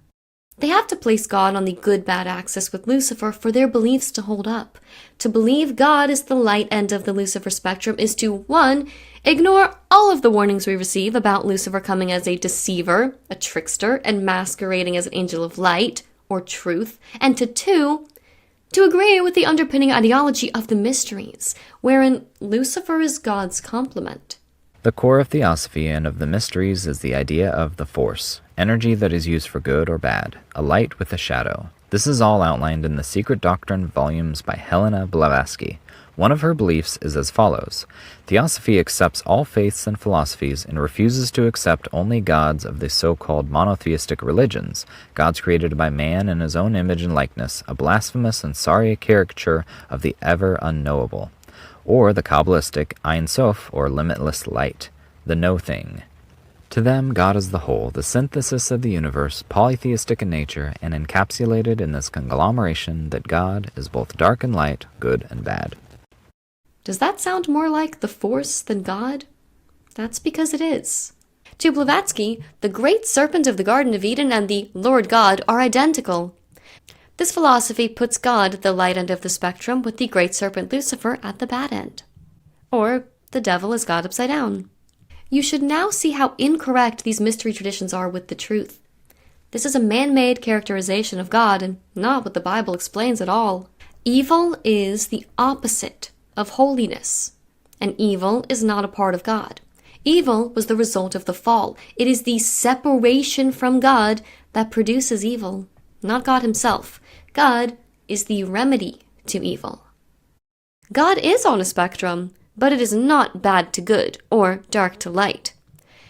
They have to place God on the good-bad axis with Lucifer for their beliefs to hold up. To believe God is the light end of the Lucifer spectrum is to, 1, ignore all of the warnings we receive about Lucifer coming as a deceiver, a trickster, and masquerading as an angel of light, or truth, and to 2, to agree with the underpinning ideology of the mysteries, wherein Lucifer is God's complement. The core of Theosophy and of the mysteries is the idea of the force, energy that is used for good or bad, a light with a shadow. This is all outlined in the Secret Doctrine volumes by Helena Blavatsky. One of her beliefs is as follows. Theosophy accepts all faiths and philosophies and refuses to accept only gods of the so-called monotheistic religions, gods created by man in his own image and likeness, a blasphemous and sorry caricature of the ever unknowable, or the Kabbalistic Ein Sof, or limitless light, the no thing. To them, God is the whole, the synthesis of the universe, polytheistic in nature, and encapsulated in this conglomeration that God is both dark and light, good and bad. Does that sound more like the Force than God? That's because it is. To Blavatsky, the great serpent of the Garden of Eden and the Lord God are identical. This philosophy puts God at the light end of the spectrum with the great serpent Lucifer at the bad end. Or the devil is God upside down. You should now see how incorrect these mystery traditions are with the truth. This is a man-made characterization of God and not what the Bible explains at all. Evil is the opposite of holiness, and evil is not a part of God. Evil was the result of the fall. It is the separation from God that produces evil, not God himself. God is the remedy to evil. God is on a spectrum, but it is not bad to good or dark to light.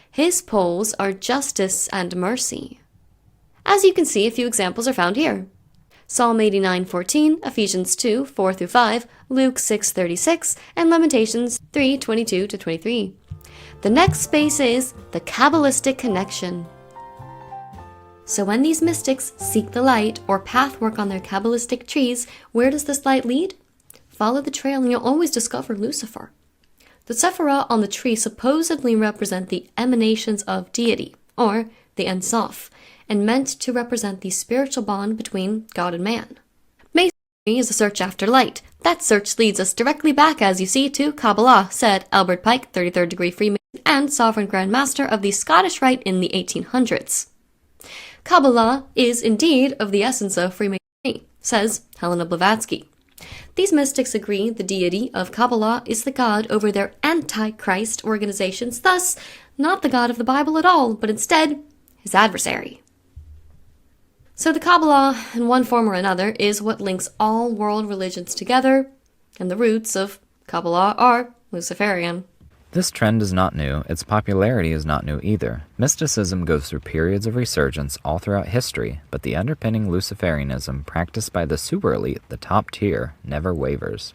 His poles are justice and mercy. As you can see, a few examples are found here. Psalm 89:14, Ephesians 2:4-5, Luke 6:36, and Lamentations 3:22-23. The next space is the Kabbalistic connection. So when these mystics seek the light or pathwork on their Kabbalistic trees, where does this light lead? Follow the trail and you'll always discover Lucifer. The Sephirah on the tree supposedly represent the emanations of deity, or the Ein Sof, and meant to represent the spiritual bond between God and man. Masonry is a search after light. That search leads us directly back, as you see, to Kabbalah, said Albert Pike, 33rd degree Freemason and Sovereign Grand Master of the Scottish Rite in the 1800s. Kabbalah is indeed of the essence of Freemasonry, says Helena Blavatsky. These mystics agree the deity of Kabbalah is the god over their anti-Christ organizations, thus not the God of the Bible at all, but instead his adversary. So the Kabbalah, in one form or another, is what links all world religions together, and the roots of Kabbalah are Luciferian. This trend is not new. Its popularity is not new either. Mysticism goes through periods of resurgence all throughout history, but the underpinning Luciferianism practiced by the super elite, the top tier, never wavers.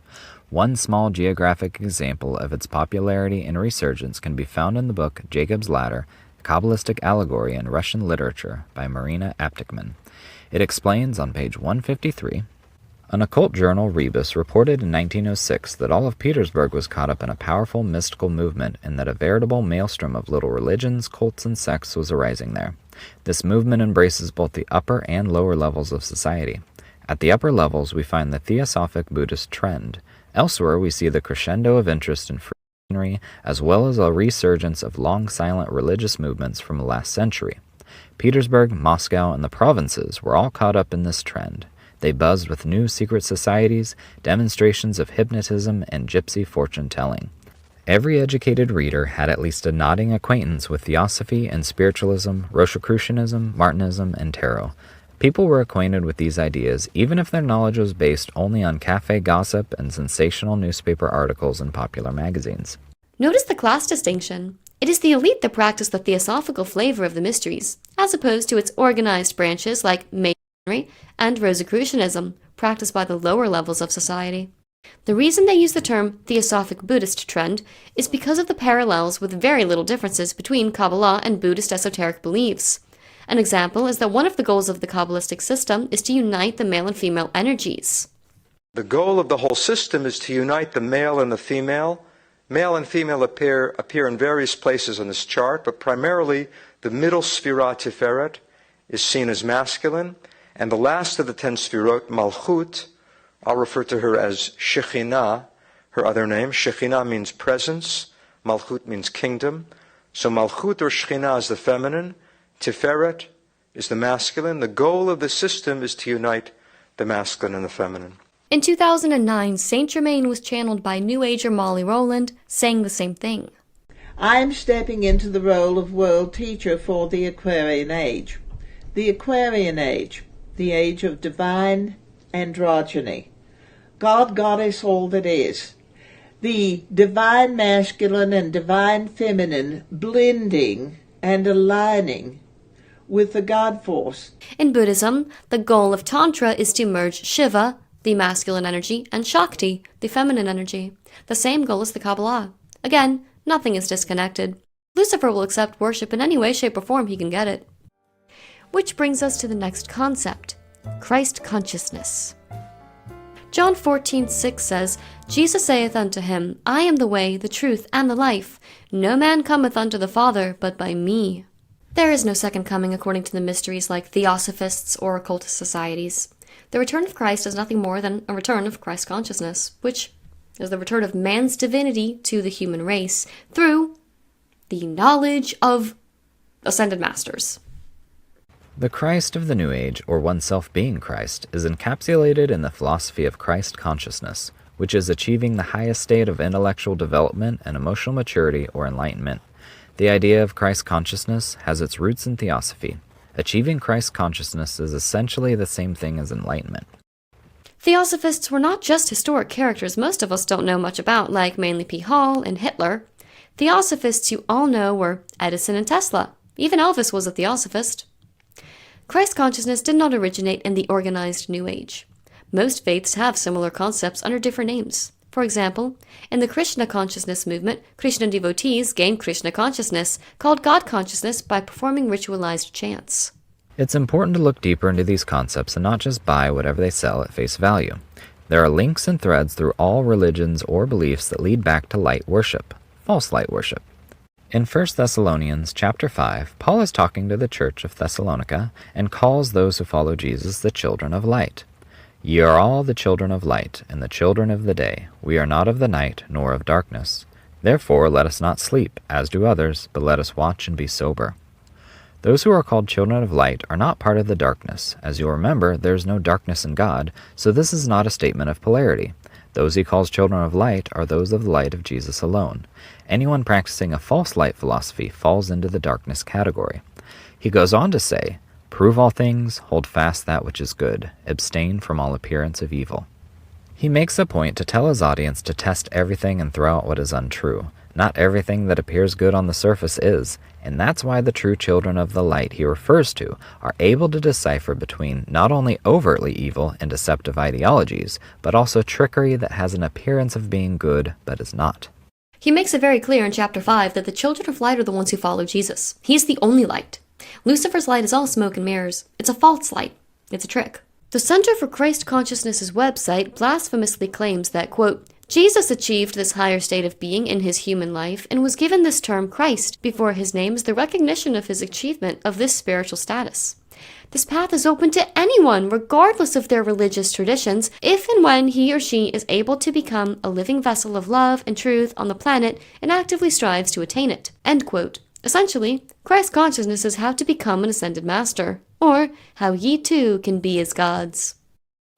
One small geographic example of its popularity and resurgence can be found in the book Jacob's Ladder, a Kabbalistic Allegory in Russian Literature by Marina Aptekman. It explains on page 153, an occult journal, Rebus, reported in 1906 that all of Petersburg was caught up in a powerful mystical movement and that a veritable maelstrom of little religions, cults, and sects was arising there. This movement embraces both the upper and lower levels of society. At the upper levels, we find the Theosophic Buddhist trend. Elsewhere, we see the crescendo of interest in Freemasonry, as well as a resurgence of long silent religious movements from the last century. Petersburg, Moscow, and the provinces were all caught up in this trend. They buzzed with new secret societies, demonstrations of hypnotism, and gypsy fortune-telling. Every educated reader had at least a nodding acquaintance with Theosophy and Spiritualism, Rosicrucianism, Martinism, and Tarot. People were acquainted with these ideas, even if their knowledge was based only on cafe gossip and sensational newspaper articles in popular magazines. Notice the class distinction. It is the elite that practice the theosophical flavor of the mysteries, as opposed to its organized branches like Masonry and Rosicrucianism, practiced by the lower levels of society. The reason they use the term Theosophic Buddhist trend is because of the parallels with very little differences between Kabbalah and Buddhist esoteric beliefs. An example is that one of the goals of the Kabbalistic system is to unite the male and female energies. The goal of the whole system is to unite the male and the female. Male and female appear in various places on this chart, but primarily the middle Sphira Tiferet is seen as masculine, and the last of the 10 Sphirot, Malchut, I'll refer to her as Shekhinah, her other name. Shekhinah means presence, Malchut means kingdom. So Malchut or Shekhinah is the feminine, Tiferet is the masculine. The goal of the system is to unite the masculine and the feminine. In 2009, Saint Germain was channeled by New Ager Molly Rowland, saying the same thing. I'm stepping into the role of world teacher for the Aquarian Age. The Aquarian Age, the age of divine androgyny. God, Goddess, all that is. The divine masculine and divine feminine blending and aligning with the God force. In Buddhism, the goal of Tantra is to merge Shiva, the masculine energy, and Shakti, the feminine energy. The same goal as the Kabbalah. Again, nothing is disconnected. Lucifer will accept worship in any way, shape, or form he can get it. Which brings us to the next concept, Christ consciousness. John 14:6 says, Jesus saith unto him, I am the way, the truth, and the life. No man cometh unto the Father but by me. There is no second coming according to the mysteries like theosophists or occultist societies. The return of Christ is nothing more than a return of Christ consciousness, which is the return of man's divinity to the human race through the knowledge of ascended masters. The Christ of the New Age, or oneself being Christ, is encapsulated in the philosophy of Christ consciousness, which is achieving the highest state of intellectual development and emotional maturity or enlightenment. The idea of Christ consciousness has its roots in theosophy. Achieving Christ consciousness is essentially the same thing as enlightenment. Theosophists were not just historic characters most of us don't know much about, like Manly P. Hall and Hitler. Theosophists you all know were Edison and Tesla. Even Elvis was a theosophist. Christ consciousness did not originate in the organized New Age. Most faiths have similar concepts under different names. For example, in the Krishna consciousness movement, Krishna devotees gained Krishna consciousness, called God consciousness, by performing ritualized chants. It's important to look deeper into these concepts and not just buy whatever they sell at face value. There are links and threads through all religions or beliefs that lead back to light worship, false light worship. In 1 Thessalonians chapter 5, Paul is talking to the church of Thessalonica and calls those who follow Jesus the children of light. Ye are all the children of light, and the children of the day. We are not of the night, nor of darkness. Therefore let us not sleep, as do others, but let us watch and be sober. Those who are called children of light are not part of the darkness. As you'll remember, there is no darkness in God, so this is not a statement of polarity. Those he calls children of light are those of the light of Jesus alone. Anyone practicing a false light philosophy falls into the darkness category. He goes on to say, prove all things, hold fast that which is good, abstain from all appearance of evil. He makes a point to tell his audience to test everything and throw out what is untrue. Not everything that appears good on the surface is, and that's why the true children of the light he refers to are able to decipher between not only overtly evil and deceptive ideologies, but also trickery that has an appearance of being good but is not. He makes it very clear in chapter 5 that the children of light are the ones who follow Jesus. He's the only light. Lucifer's light is all smoke and mirrors. It's a false light. It's a trick. The Center for Christ Consciousness's website blasphemously claims that, quote, Jesus achieved this higher state of being in his human life and was given this term Christ before his name as the recognition of his achievement of this spiritual status. This path is open to anyone, regardless of their religious traditions, if and when he or she is able to become a living vessel of love and truth on the planet and actively strives to attain it. End quote. Essentially, Christ consciousness is how to become an ascended master, or how ye too can be as gods.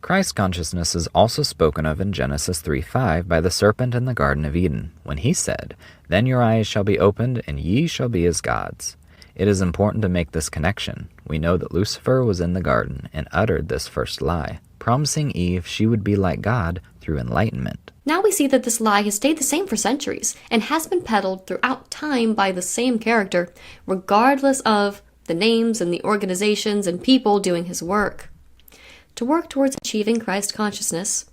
Christ consciousness is also spoken of in Genesis 3:5 by the serpent in the Garden of Eden, when he said, Then your eyes shall be opened, and ye shall be as gods. It is important to make this connection. We know that Lucifer was in the garden and uttered this first lie, promising Eve she would be like God through enlightenment. Now we see that this lie has stayed the same for centuries and has been peddled throughout time by the same character, regardless of the names and the organizations and people doing his work. To work towards achieving Christ consciousness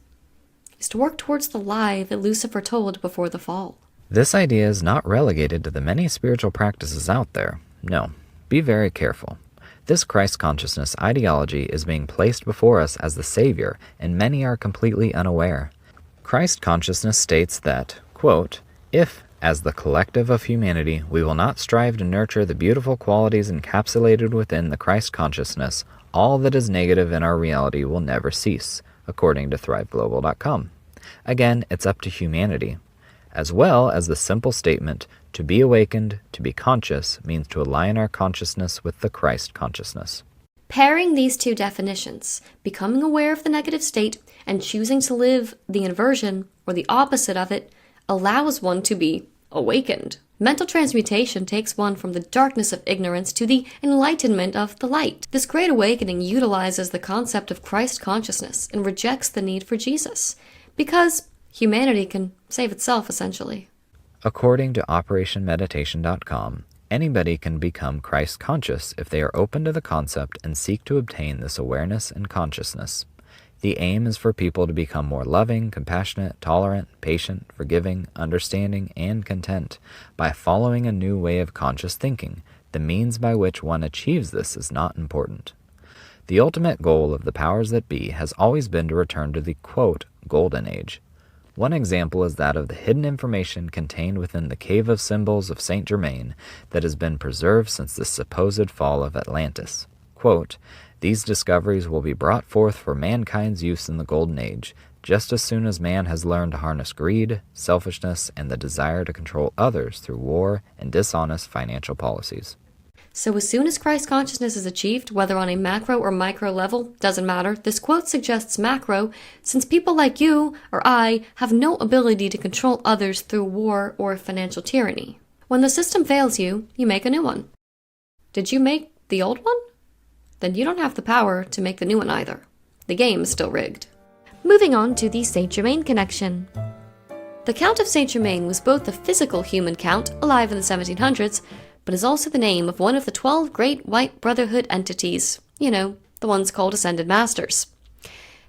is to work towards the lie that Lucifer told before the fall. This idea is not relegated to the many spiritual practices out there. No, be very careful. This Christ consciousness ideology is being placed before us as the Savior, and many are completely unaware. Christ consciousness states that, quote, if, as the collective of humanity, we will not strive to nurture the beautiful qualities encapsulated within the Christ consciousness, all that is negative in our reality will never cease, according to ThriveGlobal.com. Again, it's up to humanity. As well as the simple statement, to be awakened, to be conscious, means to align our consciousness with the Christ consciousness. Pairing these two definitions, becoming aware of the negative state and choosing to live the inversion, or the opposite of it, allows one to be awakened. Mental transmutation takes one from the darkness of ignorance to the enlightenment of the light. This great awakening utilizes the concept of Christ consciousness and rejects the need for Jesus, because humanity can save itself, essentially. According to OperationMeditation.com, anybody can become Christ conscious if they are open to the concept and seek to obtain this awareness and consciousness. The aim is for people to become more loving, compassionate, tolerant, patient, forgiving, understanding, and content by following a new way of conscious thinking. The means by which one achieves this is not important. The ultimate goal of the powers that be has always been to return to the, quote, golden age. One example is that of the hidden information contained within the Cave of Symbols of Saint Germain that has been preserved since the supposed fall of Atlantis. Quote, these discoveries will be brought forth for mankind's use in the Golden Age, just as soon as man has learned to harness greed, selfishness, and the desire to control others through war and dishonest financial policies. So as soon as Christ consciousness is achieved, whether on a macro or micro level, doesn't matter, this quote suggests macro, since people like you or I have no ability to control others through war or financial tyranny. When the system fails you, you make a new one. Did you make the old one? Then you don't have the power to make the new one either. The game is still rigged. Moving on to the Saint Germain connection. The Count of Saint Germain was both a physical human count alive in the 1700s, but is also the name of one of the 12 great white brotherhood entities, the ones called Ascended Masters.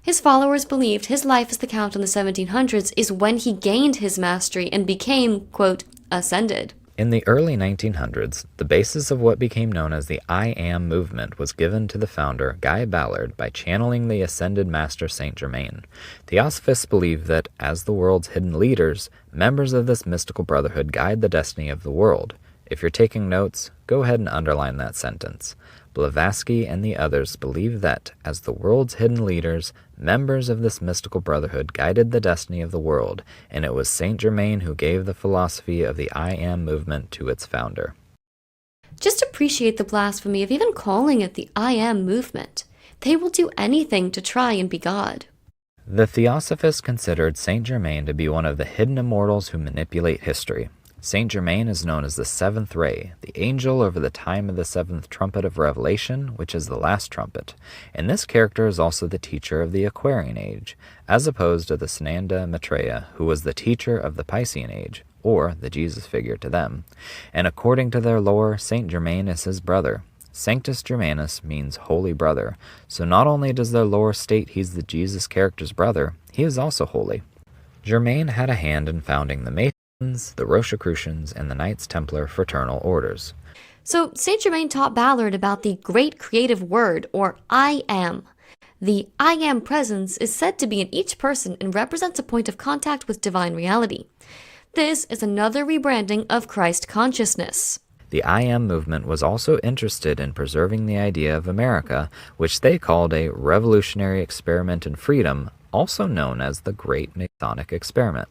His followers believed his life as the Count in the 1700s is when he gained his mastery and became, quote, ascended. In the early 1900s, the basis of what became known as the I Am movement was given to the founder, Guy Ballard, by channeling the Ascended Master Saint Germain. Theosophists believe that, as the world's hidden leaders, members of this mystical brotherhood guide the destiny of the world. If you're taking notes, go ahead and underline that sentence. Blavatsky and the others believe that, as the world's hidden leaders, members of this mystical brotherhood guided the destiny of the world, and it was Saint Germain who gave the philosophy of the I Am movement to its founder. Just appreciate the blasphemy of even calling it the I Am movement. They will do anything to try and be God. The Theosophists considered Saint Germain to be one of the hidden immortals who manipulate history. Saint Germain is known as the seventh ray, the angel over the time of the seventh trumpet of Revelation, which is the last trumpet, and this character is also the teacher of the Aquarian age, as opposed to the Sananda Maitreya, who was the teacher of the Piscean age, or the Jesus figure to them. And according to their lore, Saint Germain is his brother. Sanctus Germanus means holy brother, so not only does their lore state he's the Jesus character's brother, he is also holy. Germain had a hand in founding the Masons, the Rosicrucians, and the Knights Templar fraternal orders. So Saint Germain taught Ballard about the great creative word, or I Am. The I Am presence is said to be in each person and represents a point of contact with divine reality. This is another rebranding of Christ consciousness. The I Am movement was also interested in preserving the idea of America, which they called a revolutionary experiment in freedom, also known as the Great Masonic Experiment.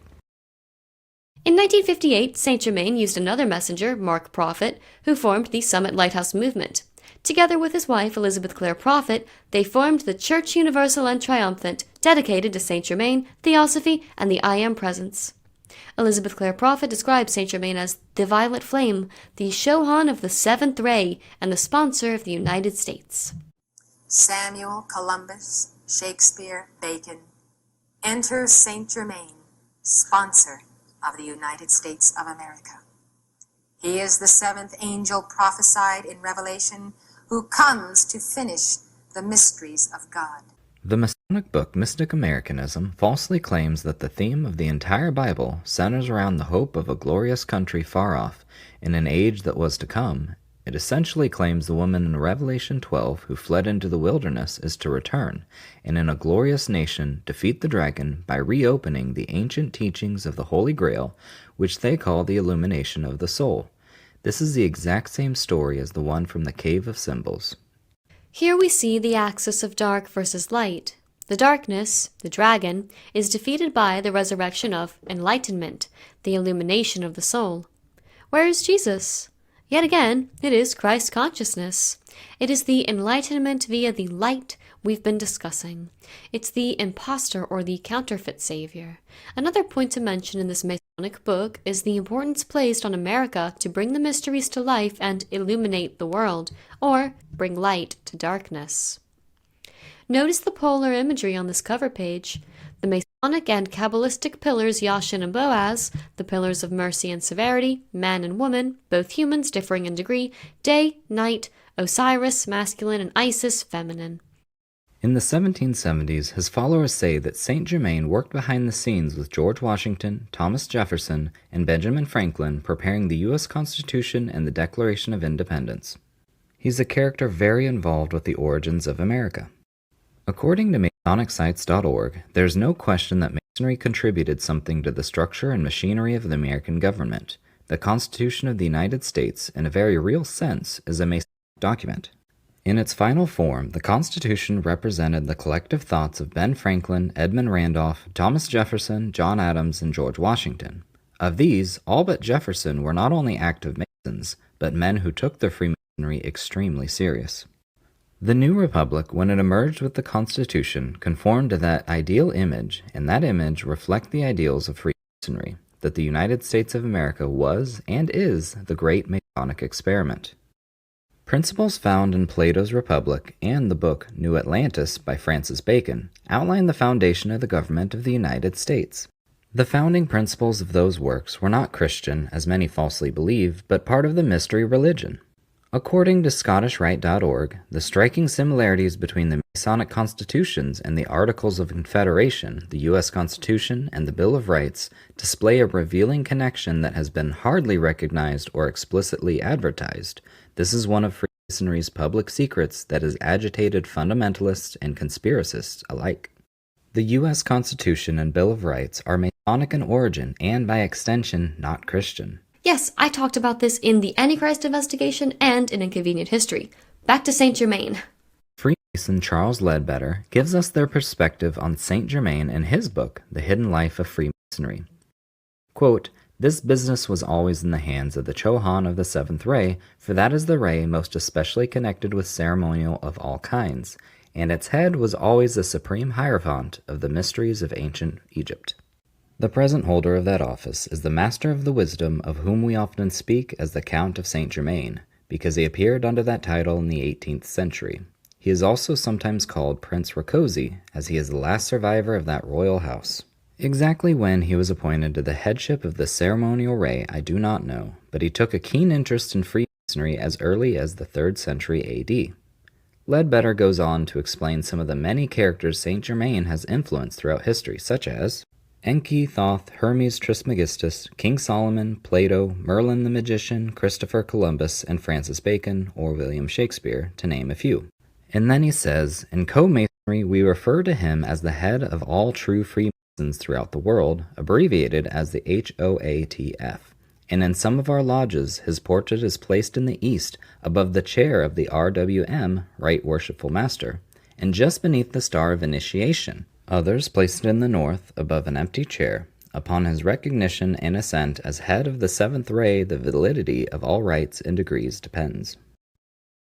In 1958, Saint Germain used another messenger, Mark Prophet, who formed the Summit Lighthouse movement. Together with his wife, Elizabeth Clare Prophet, they formed the Church Universal and Triumphant, dedicated to Saint Germain, Theosophy, and the I Am presence. Elizabeth Clare Prophet describes Saint Germain as the violet flame, the Shohan of the seventh ray, and the sponsor of the United States. Samuel, Columbus, Shakespeare, Bacon. Enter Saint Germain, sponsor of the United States of America. He is the seventh angel prophesied in Revelation, who comes to finish the mysteries of God. The Masonic book Mystic Americanism falsely claims that the theme of the entire Bible centers around the hope of a glorious country far off, in an age that was to come. It essentially claims the woman in Revelation 12 who fled into the wilderness is to return, and in a glorious nation defeat the dragon by reopening the ancient teachings of the Holy Grail, which they call the illumination of the soul. This is the exact same story as the one from the Cave of Symbols. Here we see the axis of dark versus light. The darkness, the dragon, is defeated by the resurrection of enlightenment, the illumination of the soul. Where is Jesus? Yet again, it is Christ consciousness. It is the enlightenment via the light we've been discussing. It's the impostor or the counterfeit savior. Another point to mention in this Masonic book is the importance placed on America to bring the mysteries to life and illuminate the world, or bring light to darkness. Notice the polar imagery on this cover page. The Masonic and Kabbalistic pillars Yashin and Boaz, the pillars of mercy and severity, man and woman, both humans differing in degree, day, night, Osiris, masculine, and Isis, feminine. In the 1770s, his followers say that Saint Germain worked behind the scenes with George Washington, Thomas Jefferson, and Benjamin Franklin preparing the U.S. Constitution and the Declaration of Independence. He's a character very involved with the origins of America. According to MasonicSites.org, there's no question that Masonry contributed something to the structure and machinery of the American government. The Constitution of the United States, in a very real sense, is a Masonic document. In its final form, the Constitution represented the collective thoughts of Ben Franklin, Edmund Randolph, Thomas Jefferson, John Adams, and George Washington. Of these, all but Jefferson were not only active Masons, but men who took their Freemasonry extremely serious. The new republic, when it emerged with the Constitution, conformed to that ideal image, and that image reflected the ideals of Freemasonry, that the United States of America was and is the great Masonic experiment. Principles found in Plato's Republic and the book New Atlantis by Francis Bacon outline the foundation of the government of the United States. The founding principles of those works were not Christian, as many falsely believe, but part of the mystery religion. According to ScottishRite.org, the striking similarities between the Masonic constitutions and the Articles of Confederation, the U.S. Constitution, and the Bill of Rights display a revealing connection that has been hardly recognized or explicitly advertised. This is one of Freemasonry's public secrets that has agitated fundamentalists and conspiracists alike. The U.S. Constitution and Bill of Rights are Masonic in origin and, by extension, not Christian. Yes, I talked about this in the Antichrist investigation and in Inconvenient History. Back to Saint Germain. Freemason Charles Ledbetter gives us their perspective on Saint Germain in his book, The Hidden Life of Freemasonry. Quote, "This business was always in the hands of the Chohan of the Seventh Ray, for that is the ray most especially connected with ceremonial of all kinds, and its head was always the supreme hierophant of the mysteries of ancient Egypt. The present holder of that office is the Master of the Wisdom, of whom we often speak as the Count of Saint Germain, because he appeared under that title in the 18th century. He is also sometimes called Prince Rakosi, as he is the last survivor of that royal house. Exactly when he was appointed to the headship of the ceremonial ray I do not know, but he took a keen interest in Freemasonry as early as the 3rd century A.D. Ledbetter goes on to explain some of the many characters Saint Germain has influenced throughout history, such as Enki, Thoth, Hermes Trismegistus, King Solomon, Plato, Merlin the Magician, Christopher Columbus, and Francis Bacon or William Shakespeare, to name a few. And then he says, in co-masonry we refer to him as the head of all true Freemasons throughout the world, abbreviated as the HOATF. And in some of our lodges his portrait is placed in the east above the chair of the RWM, Right Worshipful Master, and just beneath the star of initiation. Others placed in the north, above an empty chair. Upon his recognition and ascent as head of the seventh ray, the validity of all rights and degrees depends.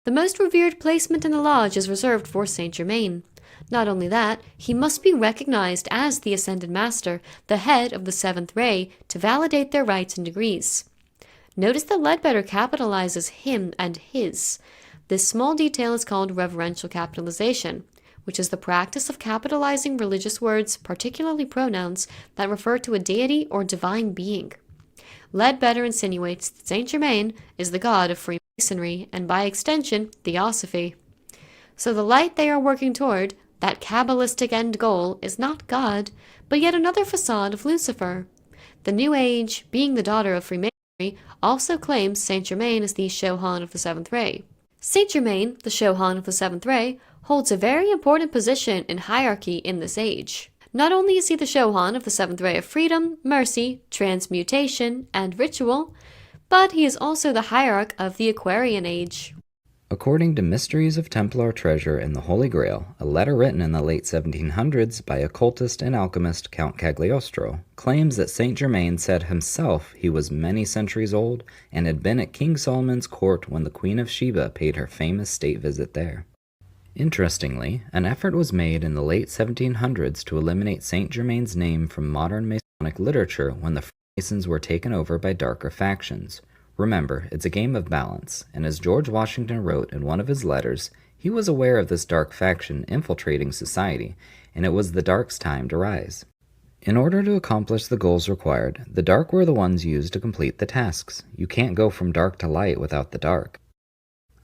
The most revered placement in the lodge is reserved for Saint Germain. Not only that, he must be recognized as the Ascended Master, the head of the seventh ray, to validate their rights and degrees. Notice that Ledbetter capitalizes him and his. This small detail is called reverential capitalization, which is the practice of capitalizing religious words, particularly pronouns, that refer to a deity or divine being. Ledbetter insinuates that Saint Germain is the god of Freemasonry and, by extension, Theosophy. So the light they are working toward, that Kabbalistic end goal, is not God, but yet another facade of Lucifer. The New Age, being the daughter of Freemasonry, also claims Saint Germain is the Shohan of the seventh ray. Saint Germain, the Shohan of the seventh ray, holds a very important position in hierarchy in this age. Not only is he the Shohan of the seventh ray of freedom, mercy, transmutation, and ritual, but he is also the hierarch of the Aquarian age. According to Mysteries of Templar Treasure in the Holy Grail, a letter written in the late 1700s by occultist and alchemist Count Cagliostro claims that Saint Germain said himself he was many centuries old and had been at King Solomon's court when the Queen of Sheba paid her famous state visit there. Interestingly, an effort was made in the late 1700s to eliminate Saint Germain's name from modern Masonic literature when the Freemasons were taken over by darker factions. Remember, it's a game of balance, and as George Washington wrote in one of his letters, he was aware of this dark faction infiltrating society, and it was the dark's time to rise. In order to accomplish the goals required, the dark were the ones used to complete the tasks. You can't go from dark to light without the dark.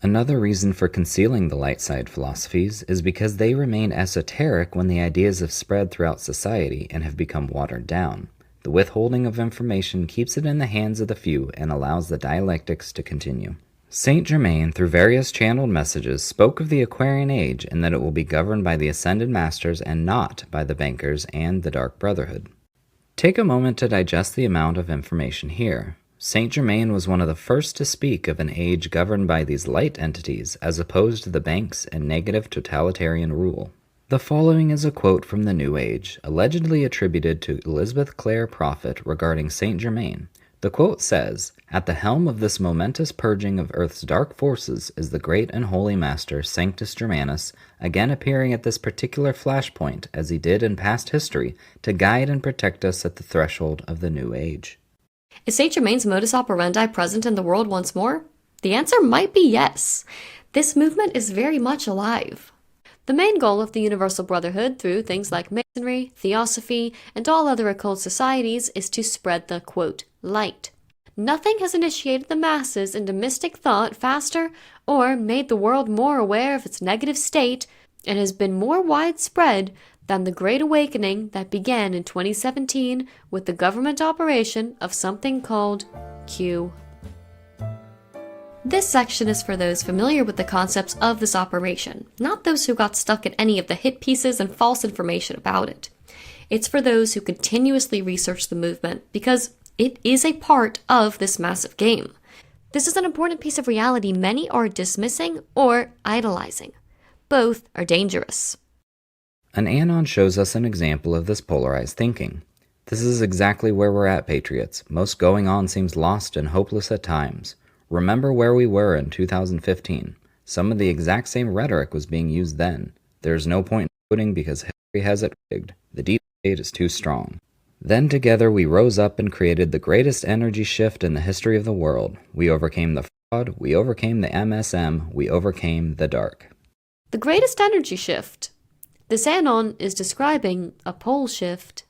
Another reason for concealing the light side philosophies is because they remain esoteric when the ideas have spread throughout society and have become watered down. The withholding of information keeps it in the hands of the few and allows the dialectics to continue. Saint Germain, through various channeled messages, spoke of the Aquarian Age and that it will be governed by the Ascended Masters and not by the bankers and the Dark Brotherhood. Take a moment to digest the amount of information here. Saint Germain was one of the first to speak of an age governed by these light entities as opposed to the banks and negative totalitarian rule. The following is a quote from the New Age, allegedly attributed to Elizabeth Clare Prophet regarding Saint Germain. The quote says, "At the helm of this momentous purging of Earth's dark forces is the great and holy Master Sanctus Germanus, again appearing at this particular flashpoint, as he did in past history, to guide and protect us at the threshold of the New Age." Is Saint Germain's modus operandi present in the world once more? The answer might be yes. This movement is very much alive. The main goal of the Universal Brotherhood through things like Masonry, Theosophy, and all other occult societies is to spread the, quote, light. Nothing has initiated the masses into mystic thought faster or made the world more aware of its negative state and has been more widespread than the Great Awakening that began in 2017 with the government operation of something called Q. This section is for those familiar with the concepts of this operation, not those who got stuck in any of the hit pieces and false information about it. It's for those who continuously research the movement, because it is a part of this massive game. This is an important piece of reality many are dismissing or idolizing. Both are dangerous. An anon shows us an example of this polarized thinking. This is exactly where we're at, Patriots. Most going on seems lost and hopeless at times. Remember where we were in 2015. Some of the exact same rhetoric was being used then. There's no point in voting because history has it rigged. The deep state is too strong. Then together we rose up and created the greatest energy shift in the history of the world. We overcame the fraud, we overcame the MSM, we overcame the dark. The greatest energy shift. This anon is describing a pole shift.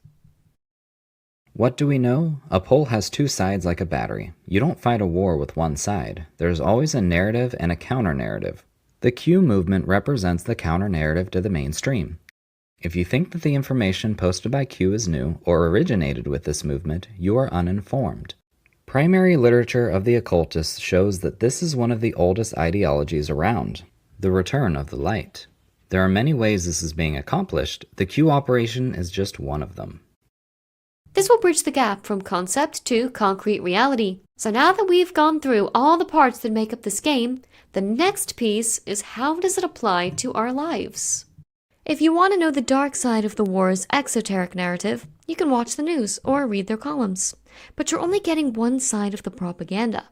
What do we know? A pole has two sides like a battery. You don't fight a war with one side. There's always a narrative and a counter-narrative. The Q movement represents the counter-narrative to the mainstream. If you think that the information posted by Q is new or originated with this movement, you are uninformed. Primary literature of the occultists shows that this is one of the oldest ideologies around, the return of the light. There are many ways this is being accomplished. The Q operation is just one of them. This will bridge the gap from concept to concrete reality. So now that we've gone through all the parts that make up this game, the next piece is how does it apply to our lives? If you want to know the dark side of the war's exoteric narrative, you can watch the news or read their columns. But you're only getting one side of the propaganda.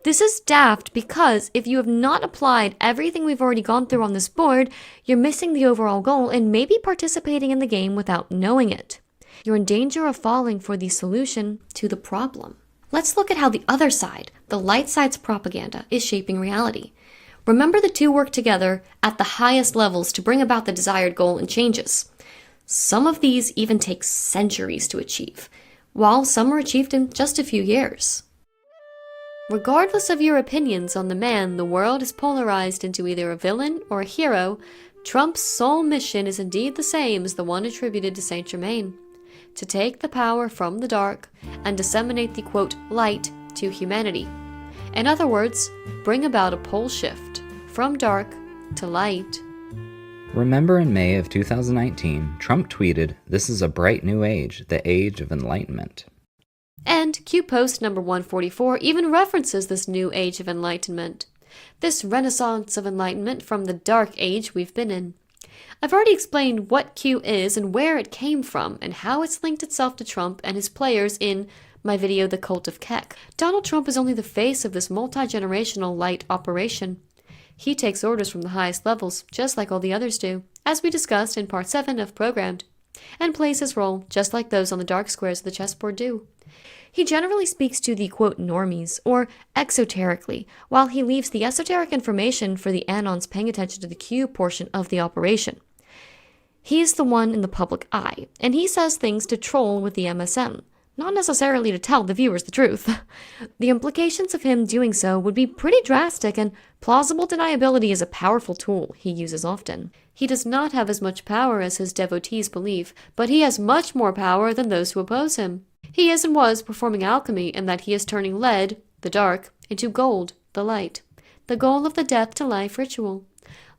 This is daft because if you have not applied everything we've already gone through on this board, you're missing the overall goal and maybe participating in the game without knowing it. You're in danger of falling for the solution to the problem. Let's look at how the other side, the light side's propaganda, is shaping reality. Remember, the two work together at the highest levels to bring about the desired goal and changes. Some of these even take centuries to achieve, while some are achieved in just a few years. Regardless of your opinions on the man the world is polarized into either a villain or a hero, Trump's sole mission is indeed the same as the one attributed to Saint Germain: to take the power from the dark and disseminate the, quote, light to humanity. In other words, bring about a pole shift from dark to light. Remember in May of 2019, Trump tweeted, "This is a bright new age, the age of enlightenment." And Q post number 144 even references this new age of enlightenment. This renaissance of enlightenment from the dark age we've been in. I've already explained what Q is and where it came from and how it's linked itself to Trump and his players in my video, The Cult of Keck. Donald Trump is only the face of this multi-generational light operation. He takes orders from the highest levels, just like all the others do, as we discussed in Part 7 of Programmed, and plays his role just like those on the dark squares of the chessboard do. He generally speaks to the, quote, normies, or exoterically, while he leaves the esoteric information for the anons paying attention to the Q portion of the operation. He is the one in the public eye, and he says things to troll with the MSM, not necessarily to tell the viewers the truth. The implications of him doing so would be pretty drastic, and plausible deniability is a powerful tool he uses often. He does not have as much power as his devotees believe, but he has much more power than those who oppose him. He is and was performing alchemy in that he is turning lead, the dark, into gold, the light, the goal of the death to life ritual.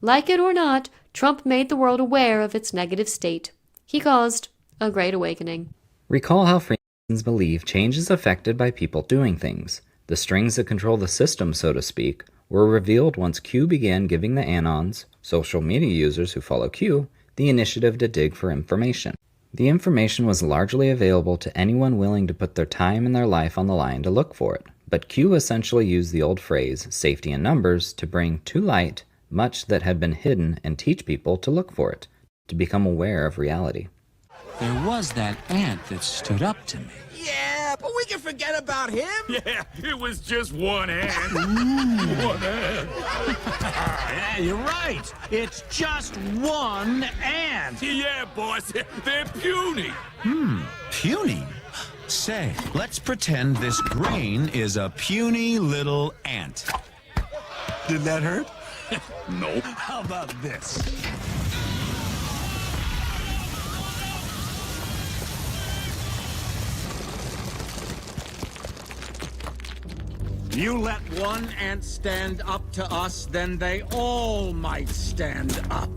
Like it or not, Trump made the world aware of its negative state. He caused a great awakening. Recall how Freemasons believe change is affected by people doing things. The strings that control the system, so to speak, were revealed once Q began giving the anons, social media users who follow Q, the initiative to dig for information. The information was largely available to anyone willing to put their time and their life on the line to look for it, but Q essentially used the old phrase, safety in numbers, to bring to light much that had been hidden and teach people to look for it, to become aware of reality. There was that ant that stood up to me. Yeah, Yeah, but we can forget about him. Yeah, it was just one ant. One ant. Yeah, you're right. It's just one ant. Yeah, boss. They're puny. Puny? Say, let's pretend this grain is a puny little ant. Did that hurt? No. How about this? You let one ant stand up to us, then they all might stand up.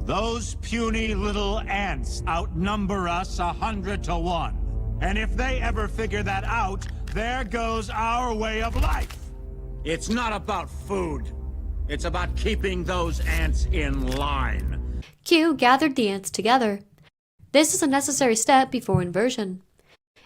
Those puny little ants outnumber us 100 to 1. And if they ever figure that out, there goes our way of life. It's not about food. It's about keeping those ants in line. Q gathered the ants together. This is a necessary step before inversion.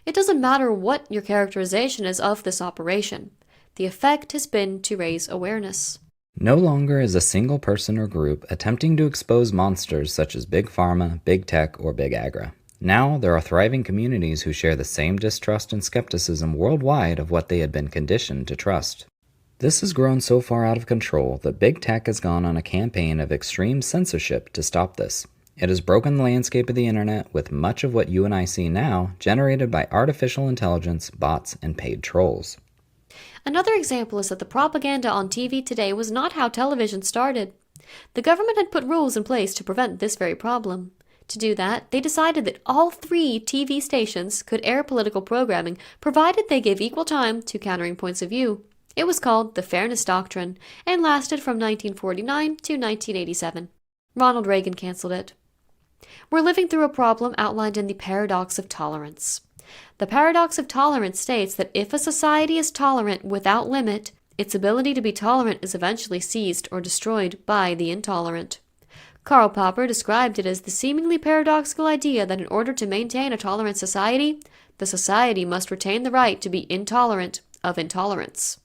It doesn't matter what your characterization is of this operation. The effect has been to raise awareness. No longer is a single person or group attempting to expose monsters such as Big Pharma, Big Tech, or Big Agra. Now, there are thriving communities who share the same distrust and skepticism worldwide of what they had been conditioned to trust. This has grown so far out of control that Big Tech has gone on a campaign of extreme censorship to stop this. It has broken the landscape of the internet with much of what you and I see now generated by artificial intelligence, bots, and paid trolls. Another example is that the propaganda on TV today was not how television started. The government had put rules in place to prevent this very problem. To do that, they decided that all 3 TV stations could air political programming provided they gave equal time to countering points of view. It was called the Fairness Doctrine and lasted from 1949 to 1987. Ronald Reagan canceled it. We're living through a problem outlined in the paradox of tolerance. The paradox of tolerance states that if a society is tolerant without limit, its ability to be tolerant is eventually seized or destroyed by the intolerant. Karl Popper described it as the seemingly paradoxical idea that in order to maintain a tolerant society, the society must retain the right to be intolerant of intolerance.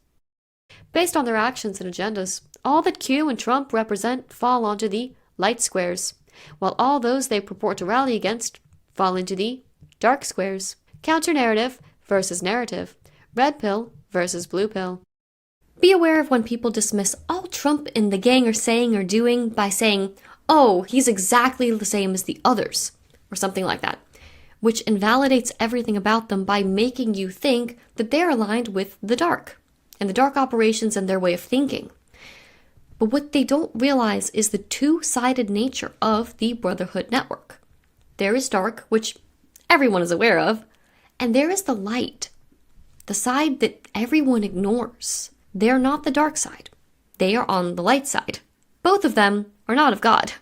Based on their actions and agendas, all that Q and Trump represent fall onto the light squares, while all those they purport to rally against fall into the dark squares. Counter-narrative versus narrative. Red pill versus blue pill. Be aware of when people dismiss all Trump and the gang are saying or doing by saying, "Oh, he's exactly the same as the others," or something like that, which invalidates everything about them by making you think that they're aligned with the dark, and the dark operations and their way of thinking. But what they don't realize is the two-sided nature of the Brotherhood Network. There is dark, which everyone is aware of, and there is the light, the side that everyone ignores. They're not the dark side. They are on the light side. Both of them are not of God.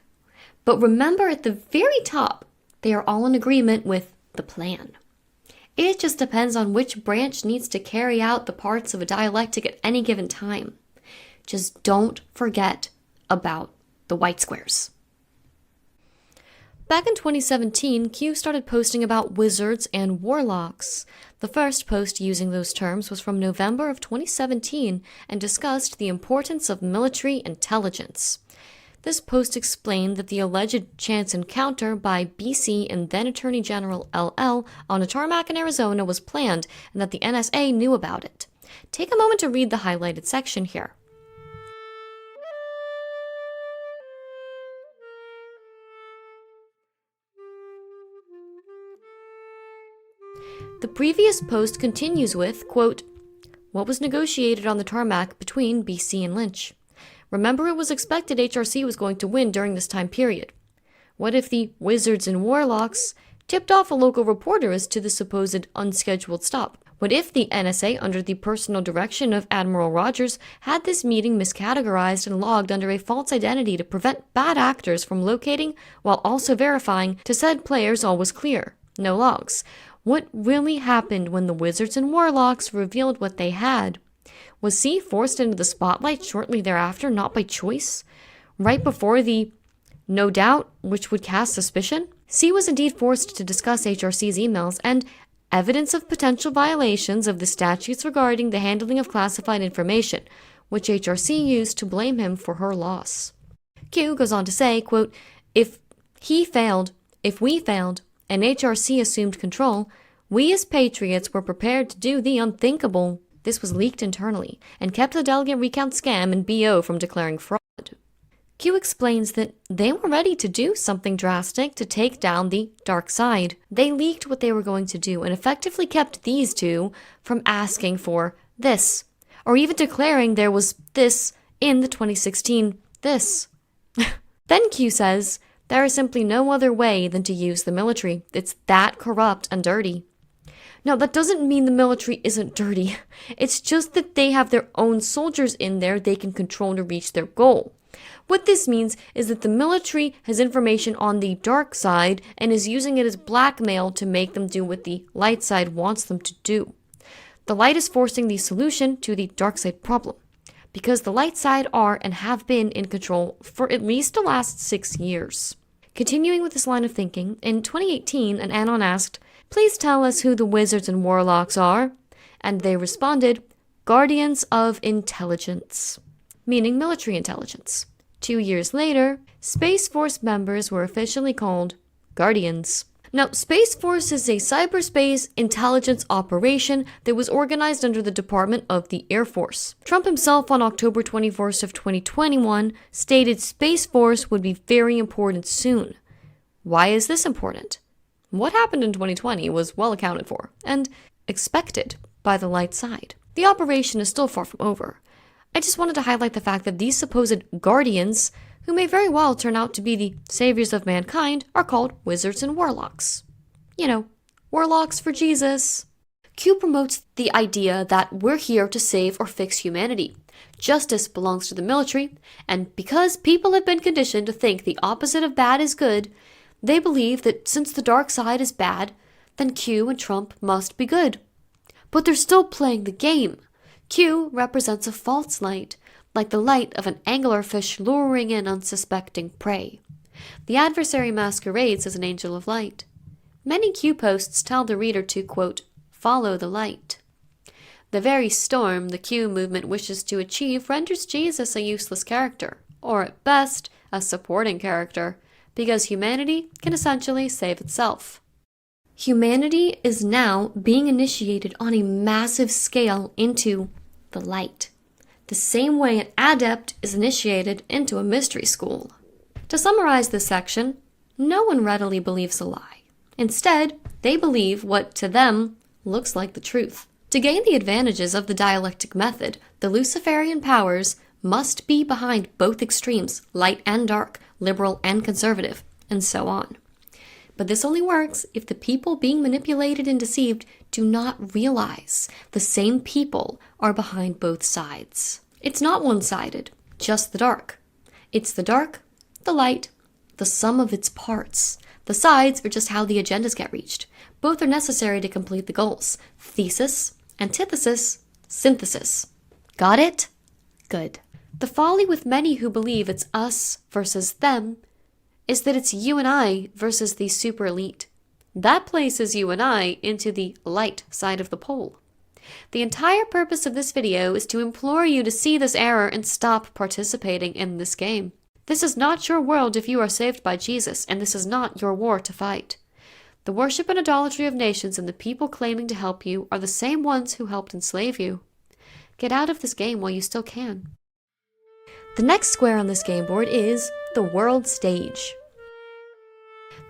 But remember, at the very top, they are all in agreement with the plan. It just depends on which branch needs to carry out the parts of a dialectic at any given time. Just don't forget about the white squares. Back in 2017, Q started posting about wizards and warlocks. The first post using those terms was from November of 2017 and discussed the importance of military intelligence. This post explained that the alleged chance encounter by BC and then Attorney General LL on a tarmac in Arizona was planned and that the NSA knew about it. Take a moment to read the highlighted section here. The previous post continues with, quote, "What was negotiated on the tarmac between BC and Lynch? Remember, it was expected HRC was going to win during this time period. What if the wizards and warlocks tipped off a local reporter as to the supposed unscheduled stop? What if the NSA, under the personal direction of Admiral Rogers, had this meeting miscategorized and logged under a false identity to prevent bad actors from locating while also verifying to said players all was clear? No logs. What really happened when the wizards and warlocks revealed what they had? Was C forced into the spotlight shortly thereafter, not by choice? Right before the no doubt, which would cast suspicion? C was indeed forced to discuss HRC's emails and evidence of potential violations of the statutes regarding the handling of classified information, which HRC used to blame him for her loss. Q goes on to say, quote, if we failed, and HRC assumed control, We as patriots were prepared to do the unthinkable. This was leaked internally and kept the delegate recount scam and BO from declaring fraud. Q explains that they were ready to do something drastic to take down the dark side. They leaked what they were going to do and effectively kept these two from asking for this, or even declaring there was this in the 2016 this. Then Q says, there is simply no other way than to use the military. It's that corrupt and dirty. Now, that doesn't mean the military isn't dirty. It's just that they have their own soldiers in there they can control to reach their goal. What this means is that the military has information on the dark side and is using it as blackmail to make them do what the light side wants them to do. The light is forcing the solution to the dark side problem, because the light side are and have been in control for at least the last 6 years. Continuing with this line of thinking, in 2018, an anon asked, "Please tell us who the wizards and warlocks are," and they responded, "Guardians of Intelligence," meaning military intelligence. 2 years later, Space Force members were officially called Guardians. Now, Space Force is a cyberspace intelligence operation that was organized under the Department of the Air Force. Trump himself on October 21st of 2021 stated Space Force would be very important soon. Why is this important? What happened in 2020 was well accounted for and expected by the light side. The operation is still far from over. I just wanted to highlight the fact that these supposed guardians, who may very well turn out to be the saviors of mankind, are called wizards and warlocks. You know, warlocks for Jesus. Q promotes the idea that we're here to save or fix humanity. Justice belongs to the military, and because people have been conditioned to think the opposite of bad is good, they believe that since the dark side is bad, then Q and Trump must be good. But they're still playing the game. Q represents a false light, like the light of an anglerfish luring in unsuspecting prey. The adversary masquerades as an angel of light. Many Q posts tell the reader to, quote, follow the light. The very storm the Q movement wishes to achieve renders Jesus a useless character, or at best, a supporting character, because humanity can essentially save itself. Humanity is now being initiated on a massive scale into the light, the same way an adept is initiated into a mystery school. To summarize this section, no one readily believes a lie. Instead, they believe what, to them, looks like the truth. To gain the advantages of the dialectic method, the Luciferian powers must be behind both extremes, light and dark, liberal and conservative, and so on. But this only works if the people being manipulated and deceived do not realize the same people are behind both sides. It's not one-sided, just the dark. It's the dark, the light, the sum of its parts. The sides are just how the agendas get reached. Both are necessary to complete the goals. Thesis, antithesis, synthesis. Got it? Good. The folly with many who believe it's us versus them is that it's you and I versus the super elite. That places you and I into the light side of the pole. The entire purpose of this video is to implore you to see this error and stop participating in this game. This is not your world if you are saved by Jesus, and this is not your war to fight. The worship and idolatry of nations and the people claiming to help you are the same ones who helped enslave you. Get out of this game while you still can. The next square on this game board is the world stage.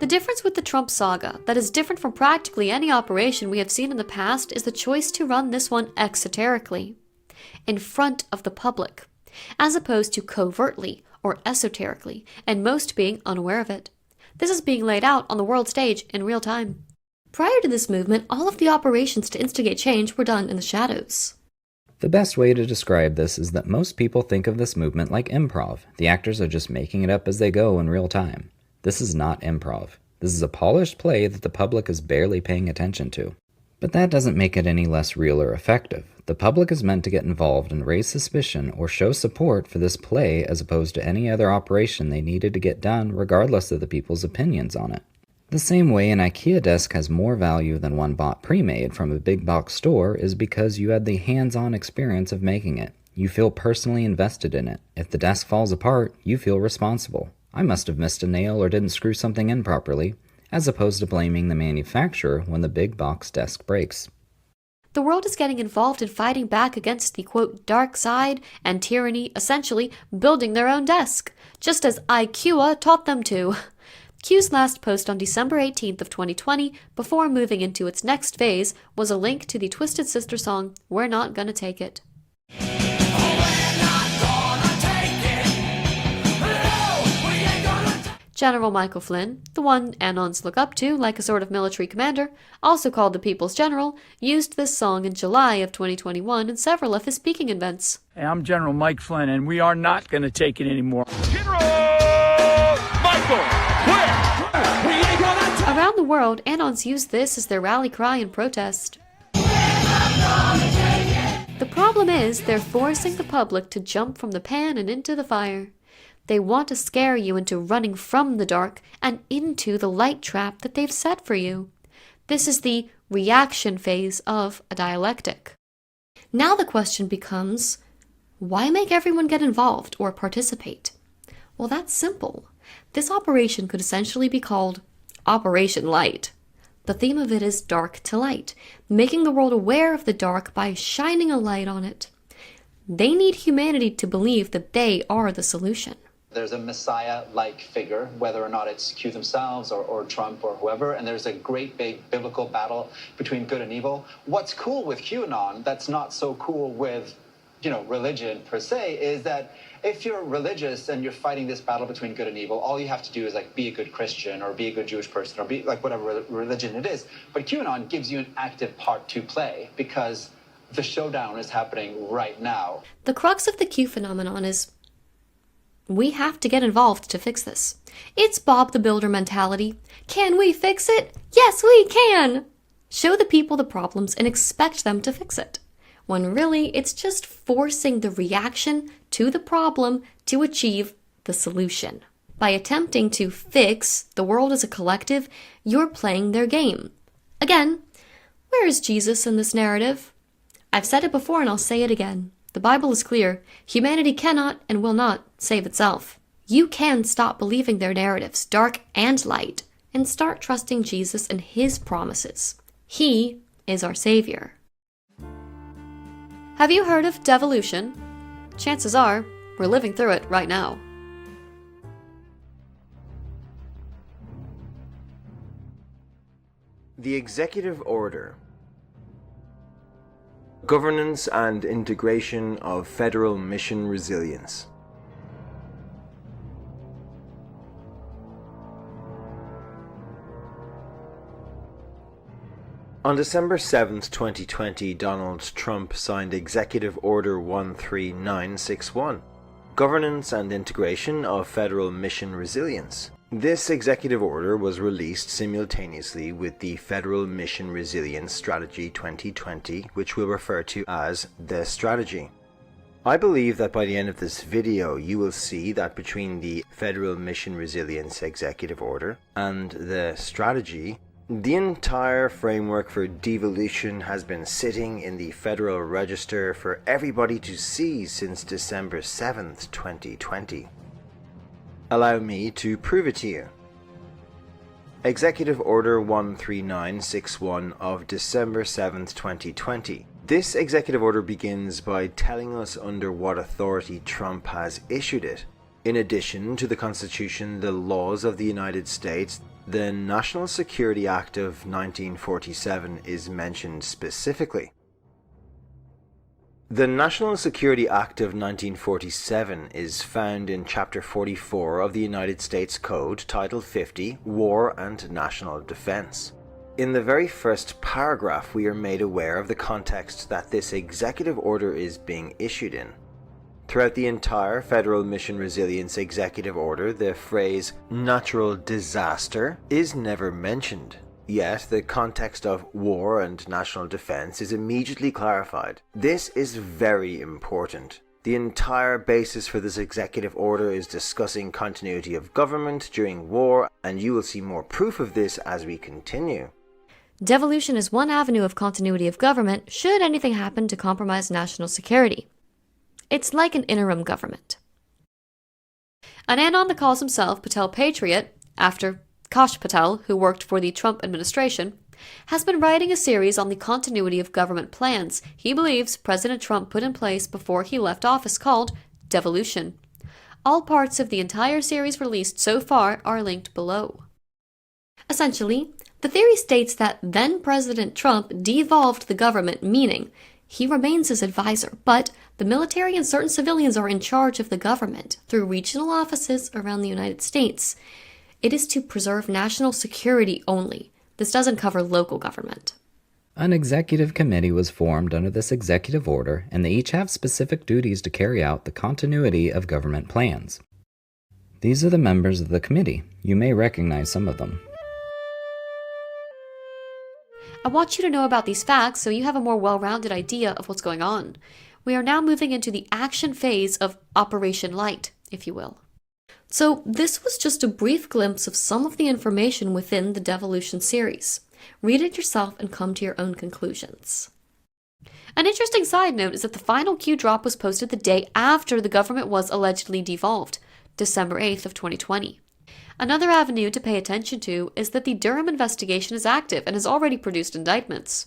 The difference with the Trump saga, that is different from practically any operation we have seen in the past, is the choice to run this one exoterically, in front of the public, as opposed to covertly or esoterically, and most being unaware of it. This is being laid out on the world stage in real time. Prior to this movement, all of the operations to instigate change were done in the shadows. The best way to describe this is that most people think of this movement like improv. The actors are just making it up as they go in real time. This is not improv. This is a polished play that the public is barely paying attention to. But that doesn't make it any less real or effective. The public is meant to get involved and raise suspicion or show support for this play as opposed to any other operation they needed to get done regardless of the people's opinions on it. The same way an IKEA desk has more value than one bought pre-made from a big box store is because you had the hands-on experience of making it. You feel personally invested in it. If the desk falls apart, you feel responsible. I must have missed a nail or didn't screw something in properly. as opposed to blaming the manufacturer when the big box desk breaks. The world is getting involved in fighting back against the, quote, dark side and tyranny, essentially building their own desk, just as IQA taught them to. Q's last post on December 18th of 2020, before moving into its next phase, was a link to the Twisted Sister song, We're Not Gonna Take It. General Michael Flynn, the one Anons look up to like a sort of military commander, also called the People's General, used this song in July of 2021 in several of his speaking events. Hey, I'm General Mike Flynn, and we are not going to take it anymore. General Michael Flynn! We ain't gonna Around the world, Anons used this as their rally cry in protest. The problem is they're forcing the public to jump from the pan and into the fire. They want to scare you into running from the dark and into the light trap that they've set for you. This is the reaction phase of a dialectic. Now the question becomes, why make everyone get involved or participate? Well, that's simple. This operation could essentially be called Operation Light. The theme of it is dark to light, making the world aware of the dark by shining a light on it. They need humanity to believe that they are the solution. There's a Messiah-like figure, whether or not it's Q themselves or Trump or whoever, and there's a great big biblical battle between good and evil. What's cool with QAnon that's not so cool with, religion per se, is that if you're religious and you're fighting this battle between good and evil, all you have to do is be a good Christian or be a good Jewish person or be whatever religion it is. But QAnon gives you an active part to play because the showdown is happening right now. The crux of the Q phenomenon is we have to get involved to fix this. It's Bob the Builder mentality. Can we fix it? Yes, we can! Show the people the problems and expect them to fix it. When really, it's just forcing the reaction to the problem to achieve the solution. By attempting to fix the world as a collective, you're playing their game. Again, where is Jesus in this narrative? I've said it before and I'll say it again. The Bible is clear. Humanity cannot and will not save itself. You can stop believing their narratives, dark and light, and start trusting Jesus and his promises. He is our Savior. Have you heard of devolution? Chances are, we're living through it right now. The Executive Order. Governance and integration of federal mission resilience. On December 7th, 2020, Donald Trump signed Executive Order 13961, Governance and Integration of Federal Mission Resilience. This executive order was released simultaneously with the Federal Mission Resilience Strategy 2020, which we'll refer to as the strategy. I believe that by the end of this video you will see that between the Federal Mission Resilience Executive Order and the strategy, the entire framework for devolution has been sitting in the Federal Register for everybody to see since December 7th, 2020. Allow me to prove it to you. Executive Order 13961 of December 7th, 2020. This executive order begins by telling us under what authority Trump has issued it. In addition to the Constitution, the laws of the United States, the National Security Act of 1947 is mentioned specifically. The National Security Act of 1947 is found in Chapter 44 of the United States Code, Title 50, War and National Defense. In the very first paragraph, we are made aware of the context that this executive order is being issued in. Throughout the entire Federal Mission Resilience Executive Order, the phrase natural disaster is never mentioned. Yet, the context of war and national defense is immediately clarified. This is very important. The entire basis for this executive order is discussing continuity of government during war, and you will see more proof of this as we continue. Devolution is one avenue of continuity of government should anything happen to compromise national security. It's like an interim government. An anon that calls himself Patel Patriot, after Kash Patel, who worked for the Trump administration, has been writing a series on the continuity of government plans he believes President Trump put in place before he left office called Devolution. All parts of the entire series released so far are linked below. Essentially, the theory states that then-President Trump devolved the government, meaning he remains his advisor, but the military and certain civilians are in charge of the government through regional offices around the United States. It is to preserve national security only. This doesn't cover local government. An executive committee was formed under this executive order, and they each have specific duties to carry out the continuity of government plans. These are the members of the committee. You may recognize some of them. I want you to know about these facts so you have a more well-rounded idea of what's going on. We are now moving into the action phase of Operation Light, if you will. So this was just a brief glimpse of some of the information within the Devolution series. Read it yourself and come to your own conclusions. An interesting side note is that the final Q drop was posted the day after the government was allegedly devolved, December 8th of 2020. Another avenue to pay attention to is that the Durham investigation is active and has already produced indictments.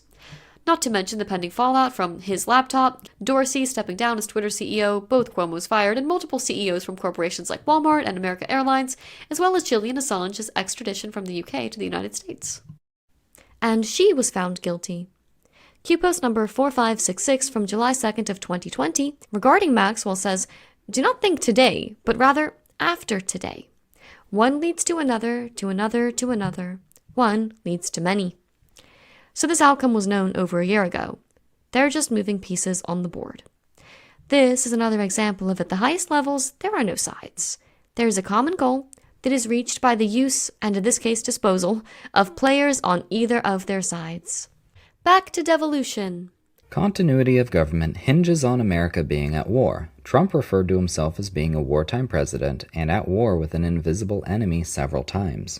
Not to mention the pending fallout from his laptop, Dorsey stepping down as Twitter CEO, both Cuomo's fired, and multiple CEOs from corporations like Walmart and American Airlines, as well as Julian Assange's extradition from the UK to the United States. And she was found guilty. Q-post number 4566 from July 2nd of 2020 regarding Maxwell says, "Do not think today, but rather after today. One leads to another, to another, to another. One leads to many." So this outcome was known over a year ago. They're just moving pieces on the board. This is another example of at the highest levels, there are no sides. There is a common goal that is reached by the use, and in this case disposal, of players on either of their sides. Back to devolution. Continuity of government hinges on America being at war. Trump referred to himself as being a wartime president and at war with an invisible enemy several times.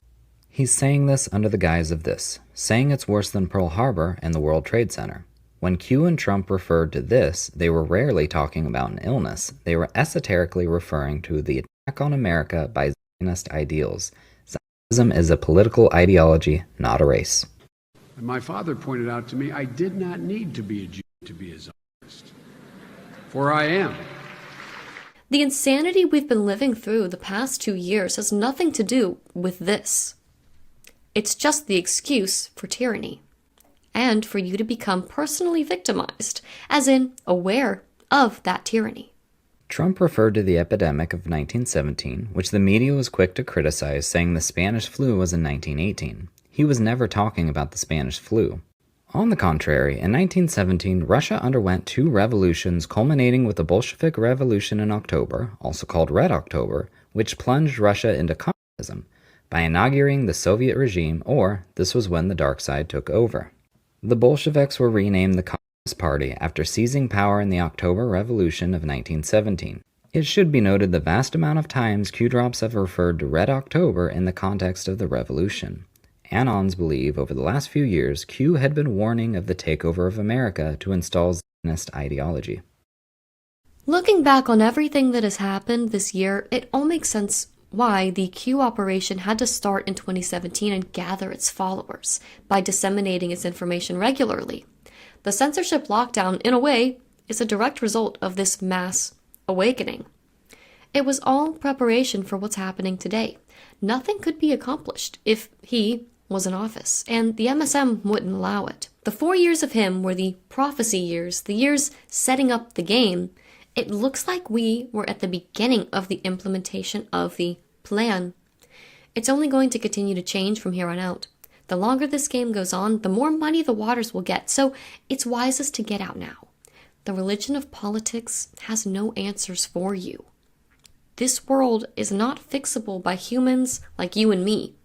He's saying this under the guise of this, saying it's worse than Pearl Harbor and the World Trade Center. When Q and Trump referred to this, they were rarely talking about an illness. They were esoterically referring to the attack on America by Zionist ideals. Zionism is a political ideology, not a race. And my father pointed out to me, I did not need to be a Jew to be a Zionist, for I am. The insanity we've been living through the past 2 years has nothing to do with this. It's just the excuse for tyranny, and for you to become personally victimized, as in aware of that tyranny. Trump referred to the epidemic of 1917, which the media was quick to criticize, saying the Spanish flu was in 1918. He was never talking about the Spanish flu. On the contrary, in 1917, Russia underwent 2 revolutions culminating with the Bolshevik Revolution in October, also called Red October, which plunged Russia into communism by inaugurating the Soviet regime, or this was when the dark side took over. The Bolsheviks were renamed the Communist Party after seizing power in the October Revolution of 1917. It should be noted the vast amount of times Q-drops have referred to Red October in the context of the revolution. Anons believe over the last few years, Q had been warning of the takeover of America to install Zionist ideology. Looking back on everything that has happened this year, it all makes sense why the Q operation had to start in 2017 and gather its followers by disseminating its information regularly. The censorship lockdown, in a way, is a direct result of this mass awakening. It was all preparation for what's happening today. Nothing could be accomplished if he was in office, and the MSM wouldn't allow it. The 4 years of him were the prophecy years, the years setting up the game. It looks like we were at the beginning of the implementation of the plan. It's only going to continue to change from here on out. The longer this game goes on, the more money the Waters will get, so it's wisest to get out now. The religion of politics has no answers for you. This world is not fixable by humans like you and me.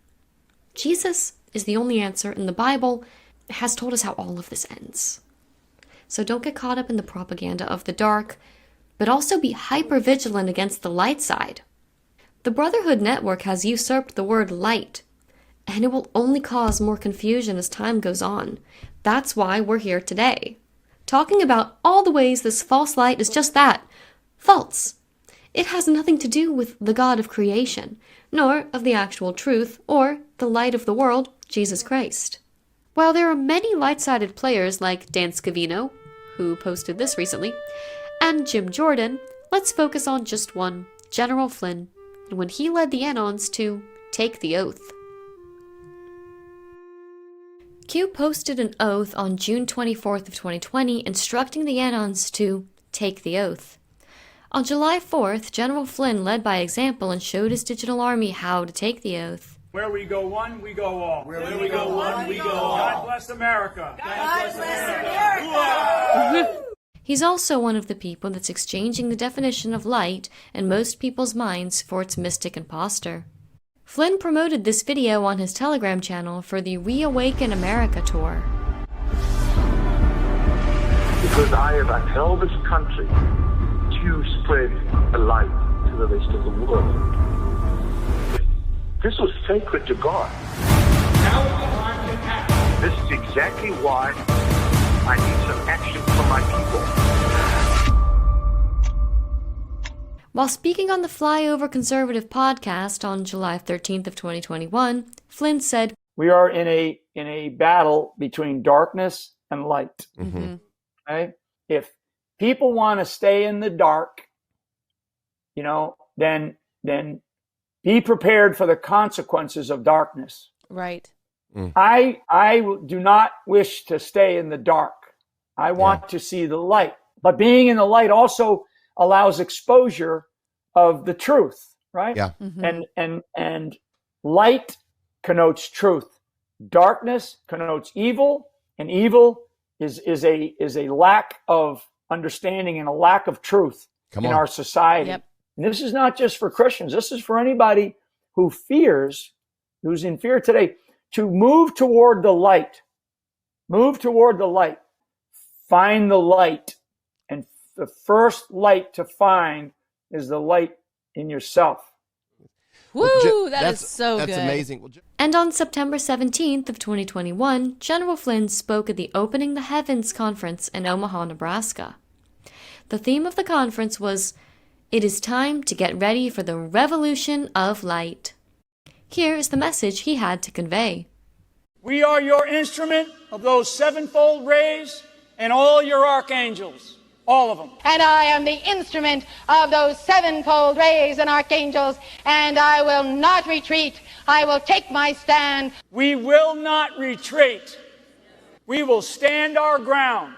Jesus is the only answer, and the Bible has told us how all of this ends. So don't get caught up in the propaganda of the dark, but also be hyper-vigilant against the light side. The Brotherhood Network has usurped the word light, and it will only cause more confusion as time goes on. That's why we're here today, talking about all the ways this false light is just that, false. It has nothing to do with the God of creation, nor of the actual truth or the light of the world, Jesus Christ. While there are many light-sided players like Dan Scavino, who posted this recently, and Jim Jordan, let's focus on just one, General Flynn, and when he led the Anons to take the oath. Q posted an oath on June 24th of 2020 instructing the Anons to take the oath. On July 4th, General Flynn led by example and showed his digital army how to take the oath. Where we go one, we go all. Where we go one, we go all. God bless America. God bless America. He's also one of the people that's exchanging the definition of light in most people's minds for its mystic imposter. Flynn promoted this video on his Telegram channel for the Reawaken America tour. Because I have upheld this country to spread a light to the rest of the world. This was sacred to God. This is exactly why I need some action from my people. While speaking on the Flyover Conservative podcast on July 13th of 2021, Flynn said, "We are in a battle between darkness and light." Mm-hmm. Okay? If people want to stay in the dark, then be prepared for the consequences of darkness. Right. I do not wish to stay in the dark. I want to see the light. But being in the light also allows exposure of the truth, right? Yeah. Mm-hmm. And light connotes truth. Darkness connotes evil, and evil is a lack of understanding and a lack of truth in our society. Yep. And this is not just for Christians. This is for anybody who fears, who's in fear today, to move toward the light. Move toward the light. Find the light. And the first light to find is the light in yourself. Woo! That's so good. That's amazing. And on September 17th of 2021, General Flynn spoke at the Opening the Heavens conference in Omaha, Nebraska. The theme of the conference was, "It is time to get ready for the revolution of light." Here is the message he had to convey. We are your instrument of those sevenfold rays and all your archangels. All of them. And I am the instrument of those sevenfold rays and archangels, and I will not retreat. I will take my stand. We will not retreat. We will stand our ground.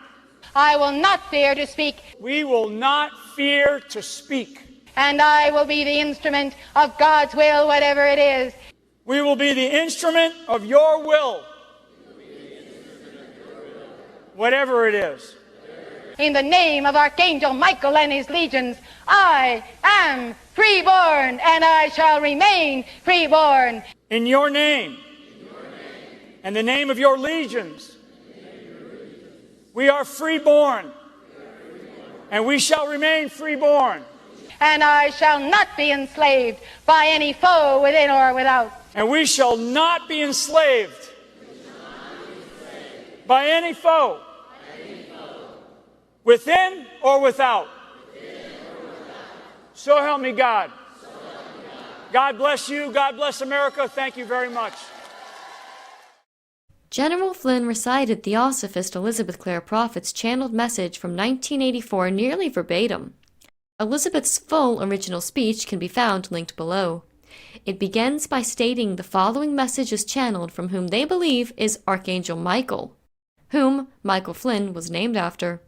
I will not fear to speak. We will not fear to speak. And I will be the instrument of God's will, whatever it is. We will be the instrument of your will. Whatever it is. In the name of Archangel Michael and his legions, I am freeborn, and I shall remain freeborn. In your name, and the name of your legions, we are freeborn, and we shall remain freeborn. And I shall not be enslaved by any foe within or without. And we shall not be enslaved by any foe. Within or without. So help me God. God bless you. God bless America. Thank you very much. General Flynn recited Theosophist Elizabeth Clare Prophet's channeled message from 1984 nearly verbatim. Elizabeth's full original speech can be found linked below. It begins by stating the following message is channeled from whom they believe is Archangel Michael, whom Michael Flynn was named after.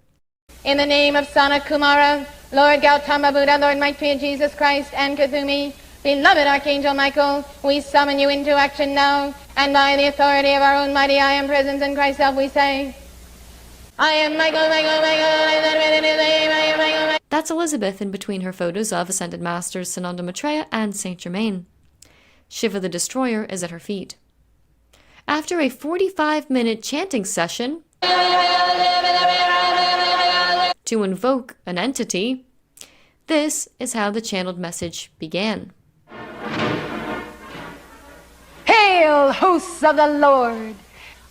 In the name of Sana Kumara, Lord Gautama Buddha, Lord Maitreya Jesus Christ, and Kuthumi, beloved Archangel Michael, we summon you into action now, and by the authority of our own mighty I Am Presence in Christ's self we say, I am Michael, Michael, Michael, That's Elizabeth in between her photos of Ascended Masters Sananda Maitreya and Saint Germain. Shiva the Destroyer is at her feet. After a 45-minute chanting session to invoke an entity, this is how the channeled message began. Hail, hosts of the Lord!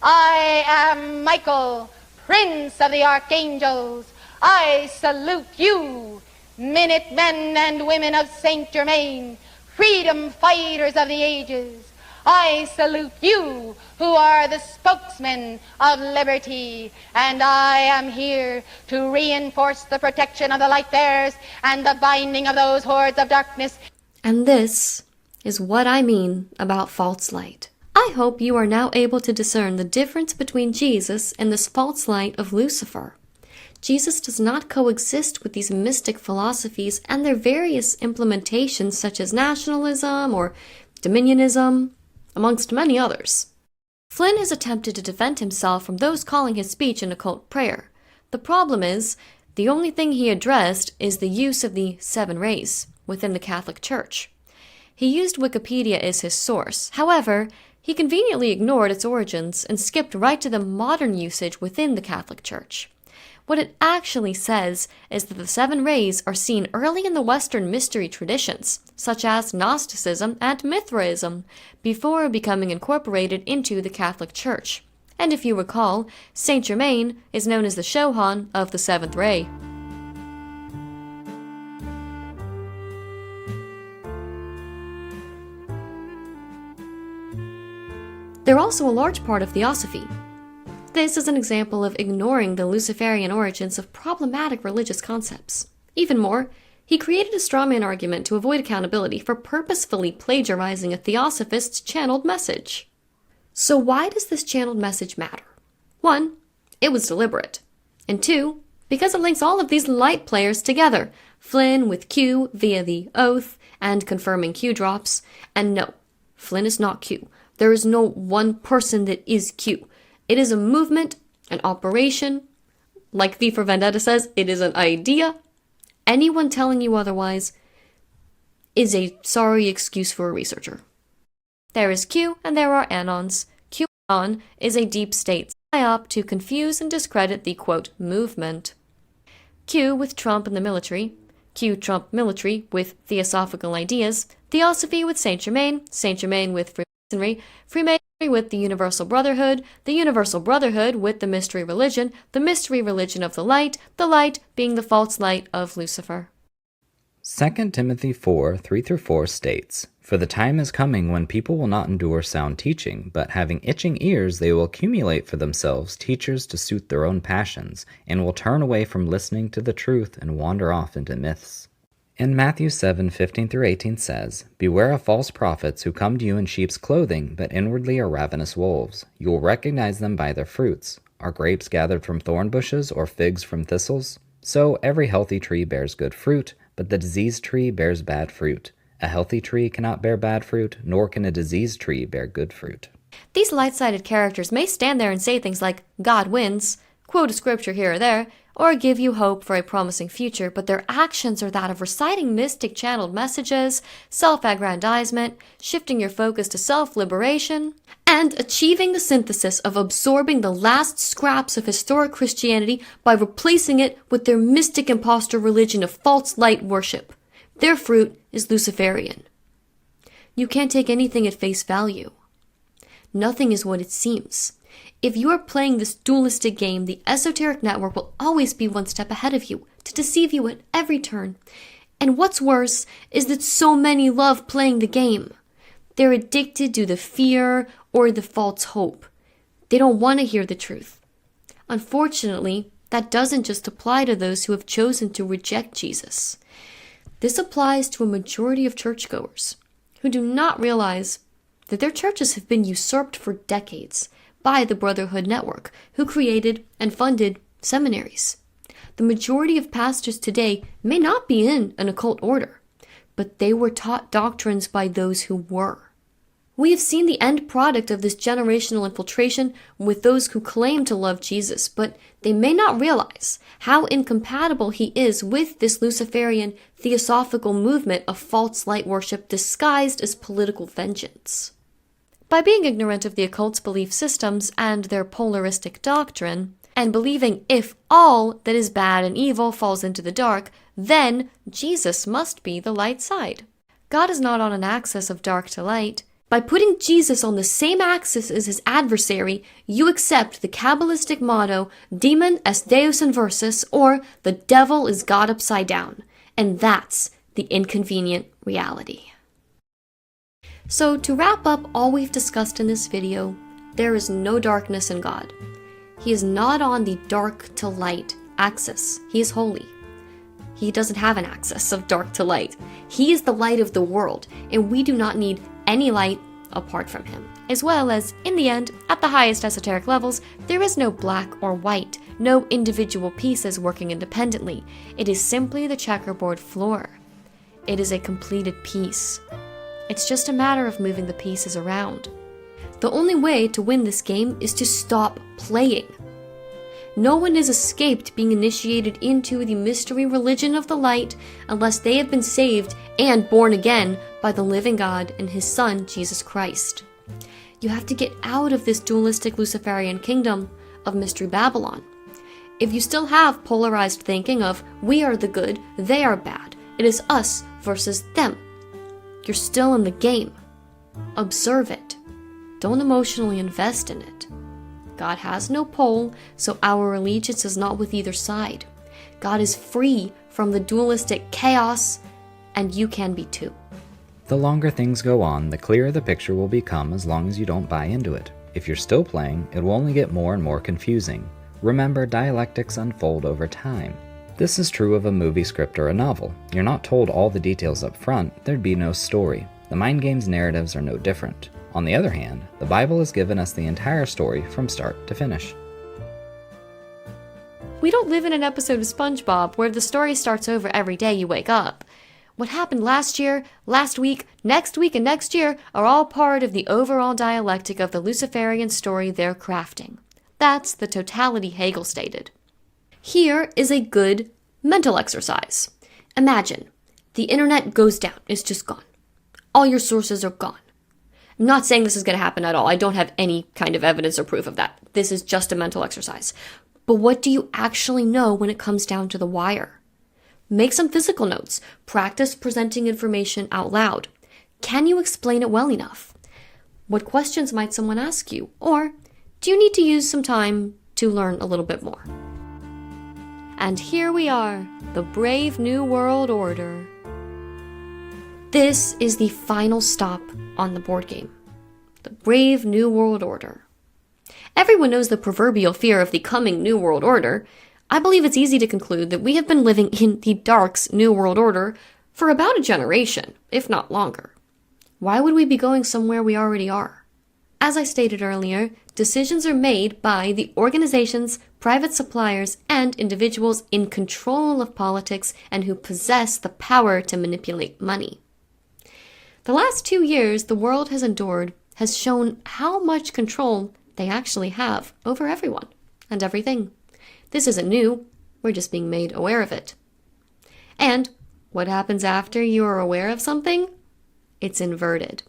I am Michael, Prince of the Archangels. I salute you, minute men and women of Saint Germain, freedom fighters of the ages. I salute you, who are the spokesmen of liberty, and I am here to reinforce the protection of the light bearers and the binding of those hordes of darkness. And this is what I mean about false light. I hope you are now able to discern the difference between Jesus and this false light of Lucifer. Jesus does not coexist with these mystic philosophies and their various implementations such as nationalism or dominionism, amongst many others. Flynn has attempted to defend himself from those calling his speech an occult prayer. The problem is, the only thing he addressed is the use of the 7 rays within the Catholic Church. He used Wikipedia as his source. However, he conveniently ignored its origins and skipped right to the modern usage within the Catholic Church. What it actually says is that the 7 rays are seen early in the Western mystery traditions, such as Gnosticism and Mithraism, before becoming incorporated into the Catholic Church. And if you recall, Saint Germain is known as the Shohan of the 7th ray. They're also a large part of Theosophy. This is an example of ignoring the Luciferian origins of problematic religious concepts. Even more, he created a strawman argument to avoid accountability for purposefully plagiarizing a theosophist's channeled message. So why does this channeled message matter? 1, it was deliberate. And 2, because it links all of these light players together, Flynn with Q via the oath and confirming Q drops. And no, Flynn is not Q. There is no one person that is Q. It is a movement, an operation. Like V for Vendetta says, it is an idea. Anyone telling you otherwise is a sorry excuse for a researcher. There is Q and there are Anons. QAnon is a deep state psyop to confuse and discredit the, quote, movement. Q with Trump and the military. Q Trump military with theosophical ideas. Theosophy with Saint Germain with Freemasonry. Freemasonry with the Universal Brotherhood with the mystery religion of the light being the false light of Lucifer. 2 Timothy 4:3-4 states, "For the time is coming when people will not endure sound teaching, but having itching ears they will accumulate for themselves teachers to suit their own passions, and will turn away from listening to the truth and wander off into myths." And Matthew 7:15-18 says, "Beware of false prophets who come to you in sheep's clothing, but inwardly are ravenous wolves. You will recognize them by their fruits. Are grapes gathered from thorn bushes or figs from thistles? So every healthy tree bears good fruit, but the diseased tree bears bad fruit. A healthy tree cannot bear bad fruit, nor can a diseased tree bear good fruit." These light-sided characters may stand there and say things like, God wins, quote a scripture here or there, or give you hope for a promising future, but their actions are that of reciting mystic channeled messages, self-aggrandizement, shifting your focus to self-liberation, and achieving the synthesis of absorbing the last scraps of historic Christianity by replacing it with their mystic impostor religion of false light worship. Their fruit is Luciferian. You can't take anything at face value. Nothing is what it seems. If you are playing this dualistic game, the esoteric network will always be one step ahead of you, to deceive you at every turn. And what's worse is that so many love playing the game. They're addicted to the fear or the false hope. They don't want to hear the truth. Unfortunately, that doesn't just apply to those who have chosen to reject Jesus. This applies to a majority of churchgoers who do not realize that their churches have been usurped for decades by the Brotherhood Network, who created and funded seminaries. The majority of pastors today may not be in an occult order, but they were taught doctrines by those who were. We have seen the end product of this generational infiltration with those who claim to love Jesus, but they may not realize how incompatible he is with this Luciferian theosophical movement of false light worship disguised as political vengeance. By being ignorant of the occult's belief systems and their polaristic doctrine, and believing if all that is bad and evil falls into the dark, then Jesus must be the light side. God is not on an axis of dark to light. By putting Jesus on the same axis as his adversary, you accept the Kabbalistic motto, Demon est Deus inversus, or the devil is God upside down. And that's the inconvenient reality. So to wrap up all we've discussed in this video, there is no darkness in God. He is not on the dark to light axis. He is holy. He doesn't have an axis of dark to light. He is the light of the world, and we do not need any light apart from him. As well as, in the end, at the highest esoteric levels, there is no black or white, no individual pieces working independently. It is simply the checkerboard floor. It is a completed piece. It's just a matter of moving the pieces around. The only way to win this game is to stop playing. No one has escaped being initiated into the mystery religion of the light unless they have been saved and born again by the living God and his Son, Jesus Christ. You have to get out of this dualistic Luciferian kingdom of Mystery Babylon. If you still have polarized thinking of we are the good, they are bad, it is us versus them, you're still in the game. Observe it. Don't emotionally invest in it. God has no pole, so our allegiance is not with either side. God is free from the dualistic chaos, and you can be too. The longer things go on, the clearer the picture will become as long as you don't buy into it. If you're still playing, it will only get more and more confusing. Remember, dialectics unfold over time. This is true of a movie script or a novel. You're not told all the details up front, there'd be no story. The mind game's narratives are no different. On the other hand, the Bible has given us the entire story from start to finish. We don't live in an episode of SpongeBob where the story starts over every day you wake up. What happened last year, last week, and next year are all part of the overall dialectic of the Luciferian story they're crafting. That's the totality Hegel stated. Here is a good mental exercise. Imagine the internet goes down, it's just gone. All your sources are gone. I'm not saying this is going to happen at all. I don't have any kind of evidence or proof of that. This is just a mental exercise. But what do you actually know when it comes down to the wire? Make some physical notes. Practice presenting information out loud. Can you explain it well enough? What questions might someone ask you? Or do you need to use some time to learn a little bit more? And here we are, the brave new world order. This is the final stop on the board game. The brave new world order. Everyone knows the proverbial fear of the coming new world order. I believe it's easy to conclude that we have been living in the Dark's new world order for about a generation, if not longer. Why would we be going somewhere we already are? As I stated earlier, decisions are made by the organizations, private suppliers, and individuals in control of politics and who possess the power to manipulate money. The last 2 years the world has endured has shown how much control they actually have over everyone and everything. This isn't new, we're just being made aware of it. And what happens after you are aware of something? It's inverted.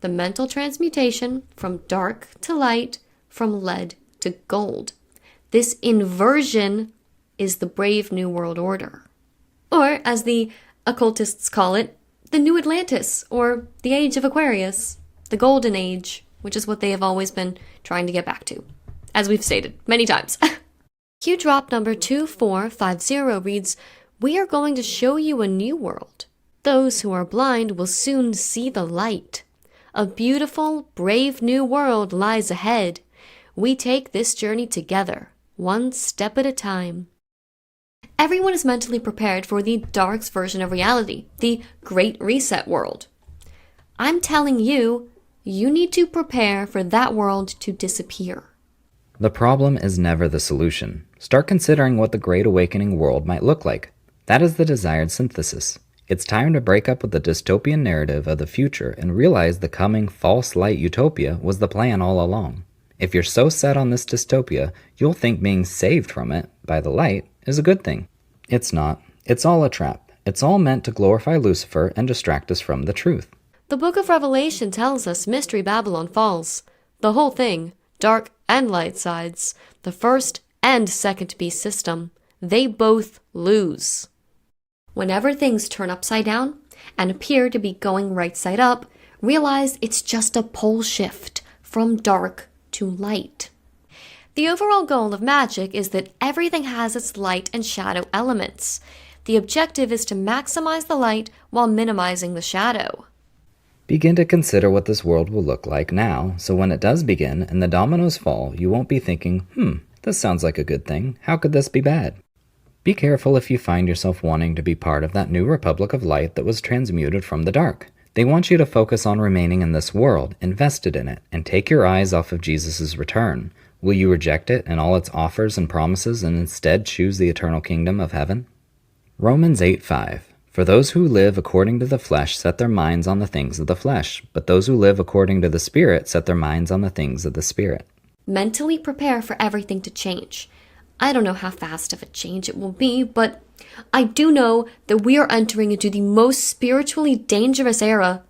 The mental transmutation from dark to light, from lead to gold. This inversion is the brave new world order. Or, as the occultists call it, the new Atlantis, or the age of Aquarius, the golden age, which is what they have always been trying to get back to, as we've stated many times. Q drop number 2450 reads, "We are going to show you a new world. Those who are blind will soon see the light. A beautiful, brave new world lies ahead. We take this journey together, one step at a time." Everyone is mentally prepared for the Dark's version of reality, the Great Reset world. I'm telling you, you need to prepare for that world to disappear. The problem is never the solution. Start considering what the Great Awakening world might look like. That is the desired synthesis. It's time to break up with the dystopian narrative of the future and realize the coming false light utopia was the plan all along. If you're so set on this dystopia, you'll think being saved from it by the light is a good thing. It's not. It's all a trap. It's all meant to glorify Lucifer and distract us from the truth. The book of Revelation tells us Mystery Babylon falls. The whole thing, dark and light sides, the first and second beast system, they both lose. Whenever things turn upside down and appear to be going right side up, realize it's just a pole shift from dark to light. The overall goal of magic is that everything has its light and shadow elements. The objective is to maximize the light while minimizing the shadow. Begin to consider what this world will look like now, so when it does begin and the dominoes fall, you won't be thinking, this sounds like a good thing. How could this be bad? Be careful if you find yourself wanting to be part of that new republic of light that was transmuted from the dark. They want you to focus on remaining in this world, invested in it, and take your eyes off of Jesus' return. Will you reject it and all its offers and promises and instead choose the eternal kingdom of heaven? Romans 8:5. For those who live according to the flesh set their minds on the things of the flesh, but those who live according to the Spirit set their minds on the things of the Spirit. Mentally prepare for everything to change. I don't know how fast of a change it will be, but I do know that we are entering into the most spiritually dangerous era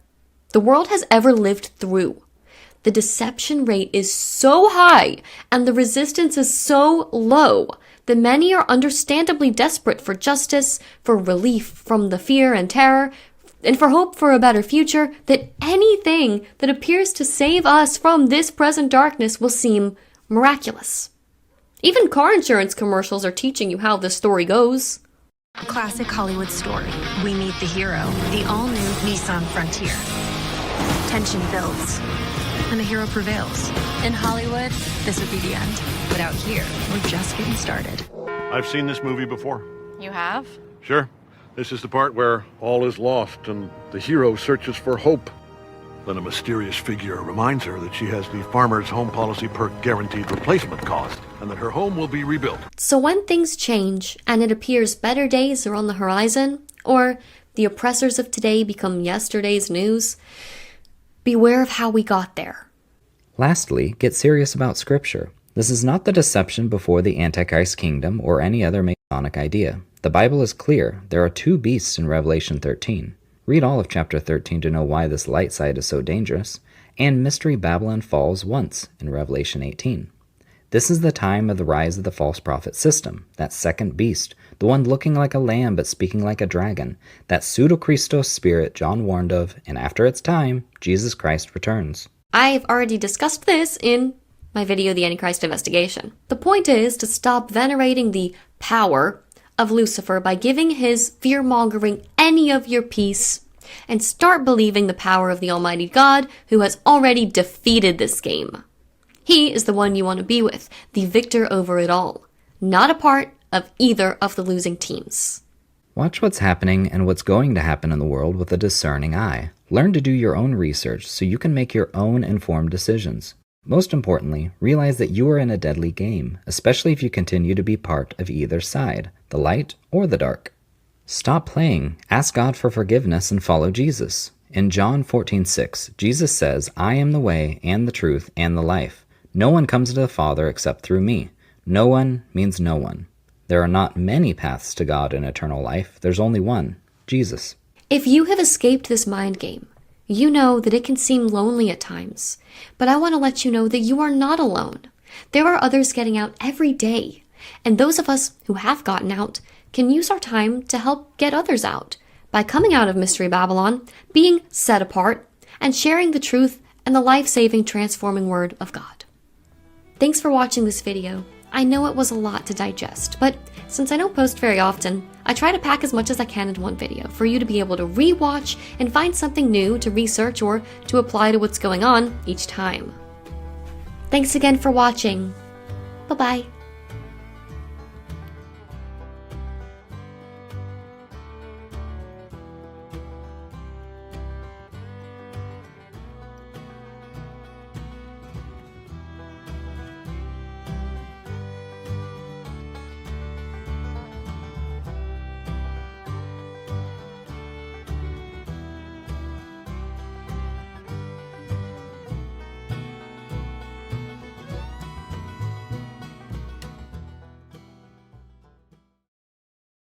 the world has ever lived through. The deception rate is so high and the resistance is so low that many are understandably desperate for justice, for relief from the fear and terror, and for hope for a better future, that anything that appears to save us from this present darkness will seem miraculous. Even car insurance commercials are teaching you how the story goes. A classic Hollywood story. We meet the hero, the all-new Nissan Frontier. Tension builds, and the hero prevails. In Hollywood, this would be the end. But out here, we're just getting started. I've seen this movie before. You have? Sure. This is the part where all is lost and the hero searches for hope. Then a mysterious figure reminds her that she has the Farmer's Home Policy Perk guaranteed replacement cost, and that her home will be rebuilt. So when things change, and it appears better days are on the horizon, or the oppressors of today become yesterday's news, beware of how we got there. Lastly, get serious about Scripture. This is not the deception before the Antichrist kingdom or any other Masonic idea. The Bible is clear. There are two beasts in Revelation 13. Read all of chapter 13 to know why this light side is so dangerous. And Mystery Babylon falls once in Revelation 18. This is the time of the rise of the false prophet system, that second beast, the one looking like a lamb but speaking like a dragon, that pseudo-Christos spirit John warned of, and after its time, Jesus Christ returns. I've already discussed this in my video, The Antichrist Investigation. The point is to stop venerating the power of Lucifer by giving his fear-mongering any of your peace, and start believing the power of the Almighty God who has already defeated this game. He is the one you want to be with, the victor over it all, not a part of either of the losing teams. Watch what's happening and what's going to happen in the world with a discerning eye. Learn to do your own research so you can make your own informed decisions. Most importantly, realize that you are in a deadly game, especially if you continue to be part of either side, the light or the dark. Stop playing, ask God for forgiveness, and follow Jesus. In John 14:6, Jesus says, I am the way and the truth and the life. No one comes to the Father except through me. No one means no one. There are not many paths to God and eternal life. There's only one, Jesus. If you have escaped this mind game, you know that it can seem lonely at times, but I want to let you know that you are not alone. There are others getting out every day, and those of us who have gotten out can use our time to help get others out by coming out of Mystery Babylon, being set apart, and sharing the truth and the life-saving, transforming Word of God. Thanks for watching this video. I know it was a lot to digest, but since I don't post very often, I try to pack as much as I can into one video for you to be able to re-watch and find something new to research or to apply to what's going on each time. Thanks again for watching. Bye-bye.